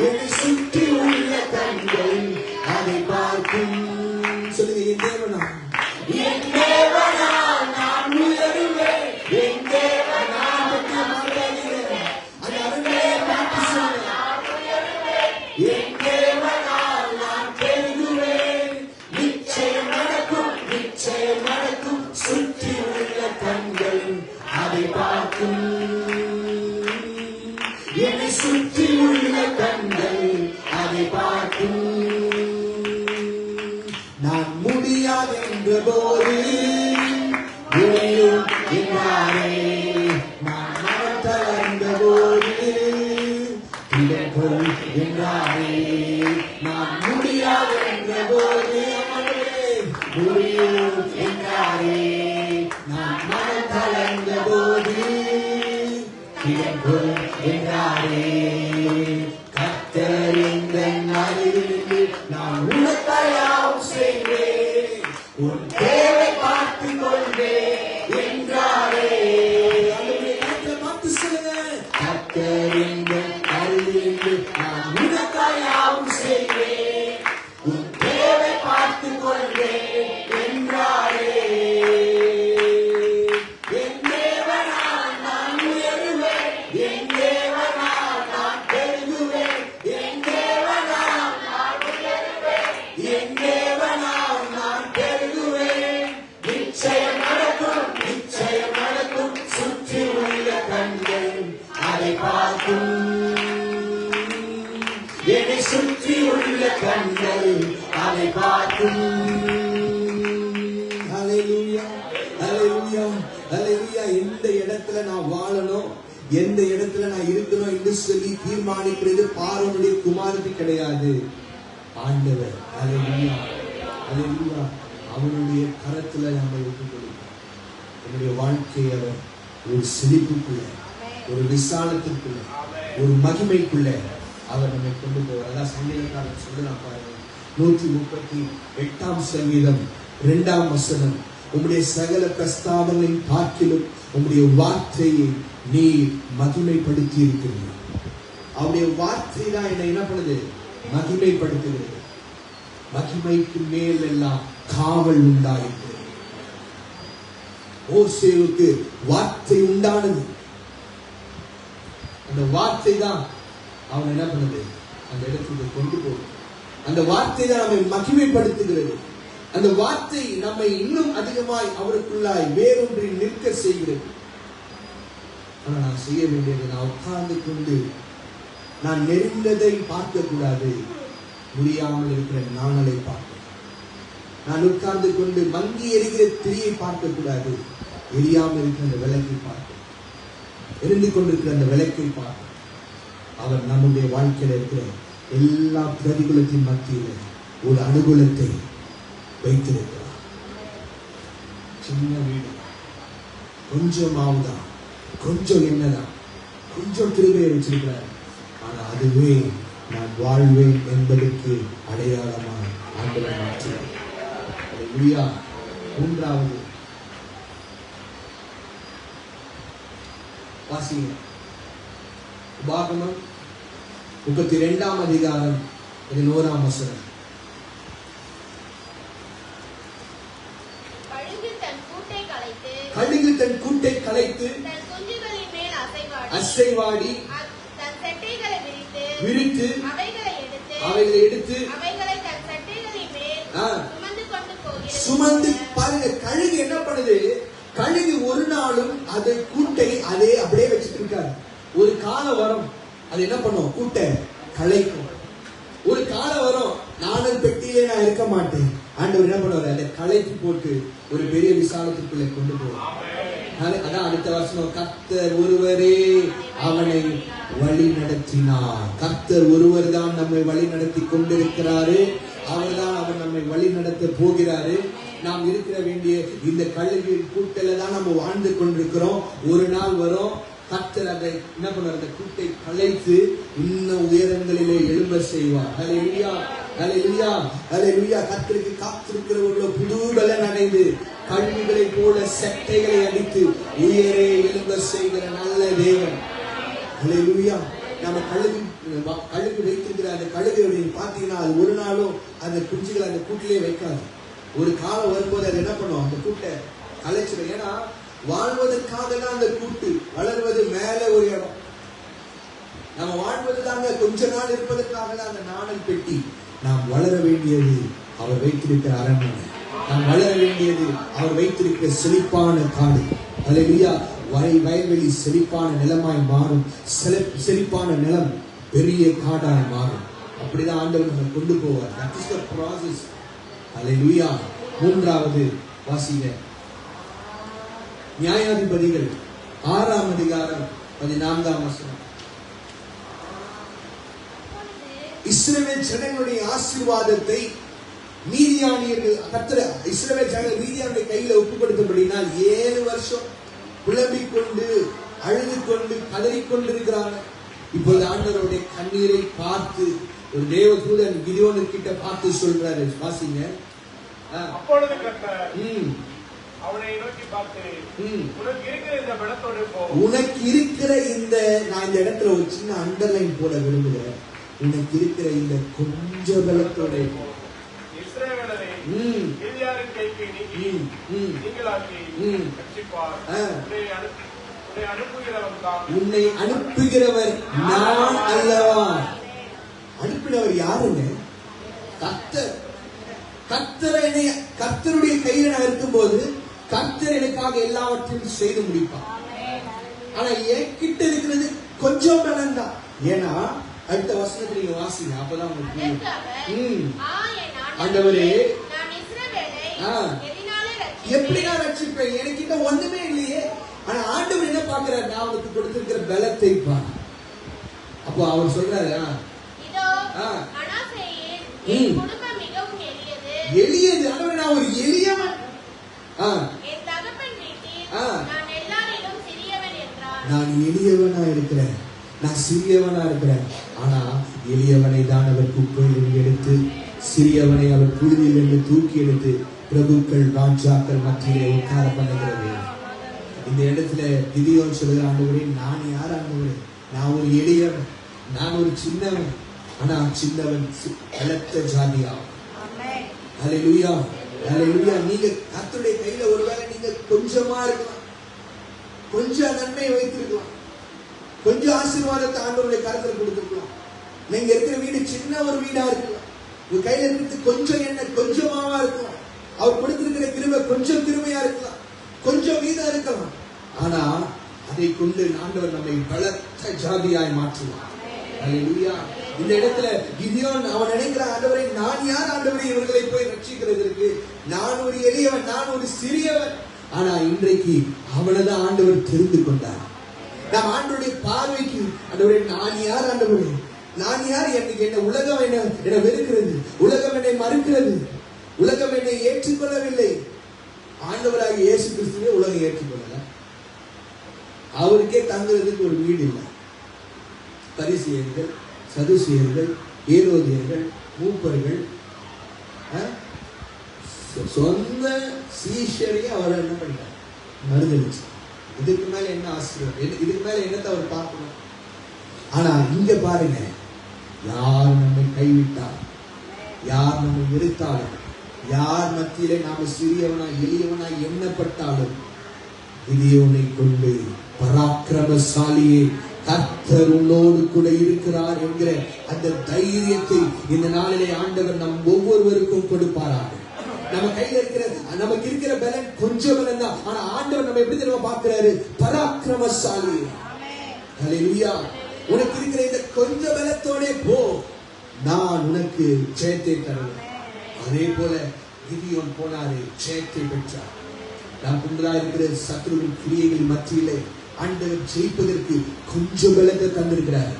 [SPEAKER 1] என்னை சுற்றி உள்ள கண்கள் அதை பார்க்கும். சொல்லுங்க, என் தேவனால், என் தேவனால் நான் உயருவேன், என் தேவனால் அந்த அருமையை பார்த்து சொல்லுங்க. என் தேவனால் நான் பெருகுவேன், நிச்சயம் நடக்கும், நிச்சயம் நடக்கும், சுற்றி உள்ள கண்கள் அதை பார்க்கும். என்னை சுற்றி உள்ள கண்கள் அதை பார்க்கும். நான் முடியாது என்ற போது முடியும் என்றாரே, நான் மனம் தளர்ந்த போது இடர்கள் என்றாரே, நான் முடியாது என்ற போது முடியும் என்றாரே, நான் மனம் தளர்ந்த போது இடர்கள் என்றாரே. கர்த்தர் எங்கள் அருகில் நான் உனக்காயாவும் செய்வேன், உன் தேவை பார்த்து கொள்வேன் என்றாரே. பார்த்து சொல்லுங்க, கர்த்தர் எங்கள் அருகில் நான் உனக்காயாவும் செய்வேன், உன் தேவை பார்த்து கொள்வேன் என்றாரே. என் தேவனால் நான் உயருவேன், என் தேவனால் நான் பெருகுவேன், என் தேவனால் நான் உயருவேன், என் தேவனால் நான் பெருகுவேன். நிச்சயம் நடக்கும், நிச்சயம் நடக்கும், சுற்றி உள்ள கண்கள் அதை பார்க்கும். என்னை சுற்றி உள்ள கண்கள் அதை பார்க்கும். ஹல்லேலூயா, ஹல்லேலூயா, ஹல்லேலூயா. எந்த இடத்துல நான் வாழணும், எந்த இடத்துல நான் இருக்கணும் என்று சொல்லி தீர்மானிக்கிறது பார்வோனுடைய குமாரத்தி கிடையாது, ஆண்டவர். ஹல்லேலூயா, ஹல்லேலூயா. அவனுடைய கரத்துல நம்ம விட்டுக் கொடுப்போம். என்னுடைய வாழ்க்கையை அவர் ஒரு செழிப்புக்குள்ள, ஒரு விசாலத்திற்குள்ள, ஒரு மகிமைக்குள்ள அவர் நம்மை கொண்டு போவார். அதான் சங்கீதக்காரன் சொல்லலாம் பாருங்க, 138 சங்கீதம் 2 வசனம். உம்முடைய சகல பிரஸ்தாபங்களின் பார்க்கிலும் உம்முடைய வார்த்தையை நீ மகிமைப்படுத்தி இருக்கிறீர்கள். அவருடைய வார்த்தை தான் என்னை என்ன பண்ணுது? மகிமைப்படுத்துகிறது. மகிமைக்கு மேல் எல்லாம் காவல் உண்டாயிற்று. மோசேவுக்கு வார்த்தை உண்டானது. அந்த வார்த்தை தான் அவன் என்ன பண்ணுது? அந்த இடத்துக்கு கொண்டு போகுது. அந்த வார்த்தை தான் நம்மை மகிமைப்படுத்துகிறது. அந்த வார்த்தை நம்மை இன்னும் அதிகமாய் அவருக்குள்ளாய் வேறொன்றி நிற்க செய்கிறது. ஆனா நான் செய்ய வேண்டியது, நான் உட்கார்ந்து கொண்டு நான் நெருங்கதை பார்க்க கூடாது, முடியாமல் இருக்கிற நாணலை பார்க்க. நான் உட்கார்ந்து கொண்டு மங்கி எரிகிற திரியை பார்க்க கூடாது, எரியாமல் இருக்கிற அந்த விளக்கை பார்க்க, எரிந்து கொண்டிருக்கிற அந்த விளக்கை பார்க்க. அவர் நம்முடைய வாழ்க்கையில இருக்கிற எல்லா பிரதிகூலத்தின் மத்தியில ஒரு அனுகூலத்தை வைத்திருக்கிறார். சின்ன வீடு, கொஞ்சம் மாவுதான், கொஞ்சம் என்னதான், கொஞ்சம் கிருபையை வச்சிருக்கிறார். ஆனா அதுவே நான் வாழ்வேன் என்பதற்கு அடையாளமாக ஆண்டவர் மாற்றுகிறார். அல்லேலூயா. 3வது வாசிங்க. உபாகமம் 32ஆம் அதிகாரம் 11ஆம் வசனம். கழுகு தன் கூட்டை கலைத்து அசைவாடி விரித்து அவைகளை எடுத்து சுமந்து பாருங்க. கழுகு என்ன பண்ணுது? கழுகு ஒரு நாளும் அது கூட்டை அதே அப்படியே வச்சுட்டு இருக்காரு. ஒரு காலம் வரும் அது என்ன பண்ணும்? கூட்டை கலைக்கும். ஒரு காலம் வரும் நானும் பெட்டியிலே நான் இருக்க மாட்டேன், ஆண்டவர் என்ன பண்ணுவாரு? அதை கலைத்து போட்டு ஒரு பெரிய விசாலத்துக்குள்ளே கொண்டு போவார். அதான் அடுத்த வருஷம் கர்த்தர் ஒருவரே அவனை வழி நடத்தினார். கர்த்தர் ஒருவர் தான் நம்மை வழி நடத்தி கொண்டிருக்கிறாரு. அவர்தான் அவர் நம்மை வழி நடத்த போகிறாரு. நாம் இருக்கிற வேண்டிய இந்த கழுகு கூட்டில தான் நம்ம வாழ்ந்து கொண்டிருக்கிறோம். ஒரு நாள் வரும் கர்த்தர் அதை என்ன பண்ணுவார்? அந்த கூட்டை கலைத்து இன்னும் உயரங்களிலே எழும்ப செய்வார். ஹல்லேலூயா, ஹல்லேலூயா, ஹல்லேலூயா. கர்த்தருக்கு காத்திருக்கிறவர்களோ புது பலன் அடைந்து கழுகுகளை போல செட்டைகளை அடித்து உயரே எழும்ப செய்கிற நல்ல தேவன். ஹல்லேலூயா. நம்ம கழுகு வைத்திருக்கிற அந்த கழுகு பார்த்தீங்கன்னா அது ஒரு நாளும் அந்த குஞ்சுகளை அந்த கூட்டிலே வைக்காது. ஒரு காலம் வரும்போது அது என்ன பண்ணும்? அந்த கூட்டை கலைச்சிடும். ஏன்னா வாழ்வதற்காக தான் அந்த கூட்டு, வளர்வது மேல ஒரு இடம். நம்ம வாழ்வது தாங்க கொஞ்ச நாள் இருப்பதற்காக தான் அந்த நாணல் பெட்டி. நாம் வளர வேண்டியது அவர் வைத்திருக்கிற அரண்மனை. நாம் வளர வேண்டியது அவர் வைத்திருக்கிற செழிப்பான காடு. ஹல்லேலூயா. வயல்வெளி செழிப்பான நிலமாய் மாறும். செழிப்பான நிலம் பெரிய காடாய் மாறும். அப்படிதான் ஆண்டவர் நம்ம கொண்டு போவார். That is the process. ஹல்லேலூயா. மூன்றாவது வாசிங்க. நியாயாதிபதிகள் 6ஆம் அதிகாரம் 14ஆம் வசனம். இஸ்ரவேல் ஜனங்களுடைய ஆசீர்வாதத்தை மீதியானியர்கள் கர்த்தர் இஸ்ரவேல் ஜனங்கள் மீதியானுடைய கையில ஒப்பு கொடுத்தபடினால் 7 வருஷம் புலம்பிக் கொண்டு அழுது கொண்டு கதறிக்கொண்டிருக்கிறாங்க. இப்பொழுது ஆண்டவருடைய கண்ணீரை பார்த்து ஒரு தேவதூதன் கிதியோனிட்ட பார்த்து சொல்றாரு. வாசிங்க.
[SPEAKER 3] அப்பொழுது கர்த்தர் அவனை நோக்கி பார்த்து, உனக்கு இருக்கிற இந்த பலத்தோடு போ.
[SPEAKER 1] உனக்கு இருக்கிற இந்த, நான் இந்த இடத்துல ஒரு சின்ன அண்டர்லைன் போட விரும்புகிறேன். உனக்கு இருக்கிற இந்த கொஞ்ச பலத்தோட போ.
[SPEAKER 3] இஸ்ரவேலரை எலியாவின் கைக்கு நீங்களாக்கி ரட்சிப்பார்.
[SPEAKER 1] உன்னை அனுப்புகிறவர் நான் அல்லவா? அனுப்பினவர் யாருங்க? கர்த்தர். கர்த்தருடைய கையில நான் இருக்கும்போது கர்த்தர் எனக்காக எல்லாவற்றையும் செய்து முடிப்பார். ஆனா என்கிட்ட இருக்கிறது கொஞ்சம் பலன் தான். ஏன்னா அடுத்த வசனத்தை நீங்க வாசிங்க, அப்பதான் உங்களுக்கு ஆண்டவரே எப்படி நான் ரட்சிப்பேன்? எனக்கிட்ட ஒண்ணுமே இல்லையே. ஆனா ஆண்டவர் என்ன பாக்குறாரு? நான் அவனுக்கு கொடுத்திருக்கிற பலத்தை பாரு. அப்போ அவர் சொல்றாரு, எளியது. ஆண்டவரே நான் ஒரு எளியவன். நான் எளியவனா இருக்கிறேன், நான் சிறியவனா இருக்கிறேன். ஆனா எளியவனை தான் அவர் குப்பையில் எடுத்து, சிறியவனை அவர் புழுதியில் இருந்து தூக்கி எடுத்து பிரபுக்கள் ராஜாக்கள் மத்தியிலே உட்கார பண்ணுகிறது. இந்த இடத்துல கிதியோன் சொல்லுகிற, ஆண்டவரே நான் யார்? ஆண்டவரே நான் ஒரு எளியவன், நான் ஒரு சின்னவன். ஆனா சின்னவன் பலத்த ஜாதியாகும். ஹல்லேலூயா, ஹல்லேலூயா. நீங்க கர்த்தருடைய கையில ஒருவேளை நீங்க கொஞ்சமா இருக்கலாம், கொஞ்சம் நன்மையை வைத்திருக்கலாம், கொஞ்சம் ஆசீர்வாதத்தை ஆண்டவருடைய கருத்துல கொடுத்திருக்கலாம். நீங்க இருக்கிற வீடு சின்ன ஒரு வீடா இருக்கலாம், உங்க கையில இருக்கிறது கொஞ்சம் எண்ணெய் கொஞ்சமாவா இருக்கலாம், அவர் கொடுத்திருக்கிற கிருபை கொஞ்சம் கிருபையா இருக்கலாம், கொஞ்சம் வீதம் இருக்கலாம். ஆனா அதை கொண்டு ஆண்டவர் நம்மை பலத்த ஜாதியாய் மாற்றுவார். ஹல்லேலூயா. இந்த இடத்துல கிதியோன் அவன் நினைக்கிற, ஆண்டவரை நான் யார்? ஆண்டவரை இவர்களை போய் ரட்சிக்கிறதற்கு நான் ஒரு எளியவன், நான் ஒரு சிறியவன். ஆனா இன்றைக்கு அவனதான் ஆண்டவர் தெரிந்து கொண்டார். நாம் ஆண்டவருடைய பார்வைக்கு, ஆண்டவரே நான் யார்? ஆண்டவரே நான் யார்? எனக்கு என்ன உலகம் என்ன வெறுக்கிறது, உலகம் என்னை மறுக்கிறது, உலகம் என்னை ஏற்றுக்கொள்ளவில்லை. ஆண்டவராக இயேசு கிறிஸ்துவே உலகம் ஏற்றுக்கொள்ளல. அவருக்கே தங்குறதுக்கு ஒரு வீடு இல்லை. பரிசேயர்கள், சதுசேயர்கள், ஏரோதியர்கள், மூப்பர்கள் சொந்த சீஷரையே அவர் என்ன பண்ணிட்டார்? மறுதளிச்சு. இதுக்கு மேல என்ன ஆசீர்வாதம்? இதுக்கு மேல என்னத்தை அவர் பார்க்கணும்? ஆனா இங்க பாருங்க, யார் நம்மை கைவிட்டார், யார் நம்மை வெறுத்தாலும், யார் மத்தியிலே நாம சிறியவனா எளியவனா எண்ணப்பட்டாலும், கிதியோனை கொண்டு பராக்கிரமசாலியே கர்த்தர் உன்னோடு கூட இருக்கிறார் என்கிற அந்த தைரியத்தை இந்த நாளிலே ஆண்டவர் நம் ஒவ்வொருவருக்கும் கொடுப்பாராக. நம்ம கையில இருக்கிற நமக்கு இருக்கிற பலன் கொஞ்சம் பலன் தான். ஆனா ஆண்டவர் நம்ம எப்படி தெரியுமா பார்க்கிறாரு? பராக்கிரமசாலி. ஹல்லேலூயா. உனக்கு இருக்கிற இந்த கொஞ்ச பலத்தோட போ, நான் உனக்கு ஜெயத்தை தருவேன். அதே போல கிதியோன் போனாரு, ஜெயத்தை பெற்றார். நாம் முன்னதா இருக்கிற சத்துருவின் கிரியைகள் மத்தியிலே ஆண்டவர் ஜெயிப்பதற்கு கொஞ்சம் பலத்தை தந்திருக்கிறார்.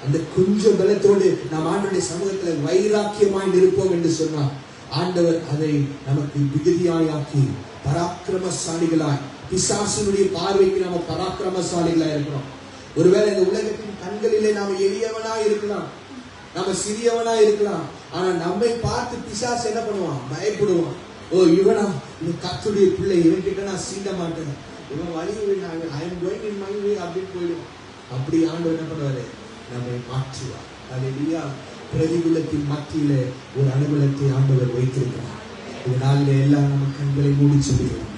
[SPEAKER 1] அந்த கொஞ்சம் பலத்தோடு நாம் ஆண்டவருடைய சமூகத்தில் வைராக்கியமாய் இருப்போம் என்று சொன்னார். ஆண்டவர் அதை நமக்கு விகுதியாக்கி பராக்கிரமசாலிகளாய், பிசாசினுடைய பார்வைக்கு நாம பராக்கிரமசாலிகளாய் இருக்கிறோம். ஒருவேளை இந்த உலகத்தின் கண்களிலே நாம எளியவனா இருக்கலாம், நாம சிறியவனா இருக்கலாம். ஆனா நம்மை பார்த்து பிசாசு என்ன பண்ணுவான்? பயப்படுவான். ஓ, இவனா, இவன் கர்த்தருடைய பிள்ளை, இவன் கிட்ட நான் சீண்ட மாட்டேன், இவன் வழி அப்படின்னு போயிடுவான். அப்படி ஆண்டவர் என்ன பண்ணுவாரு? நம்மை மாற்றுவார். ஹல்லேலூயா. பிரதிகூலத்தின் மத்தியில ஒரு அனுகூலத்தை ஆண்டவர் வைத்திருக்கிறார். இதனால எல்லாம் நம்ம கண்களை மூடி சொல்லுகிறோம்.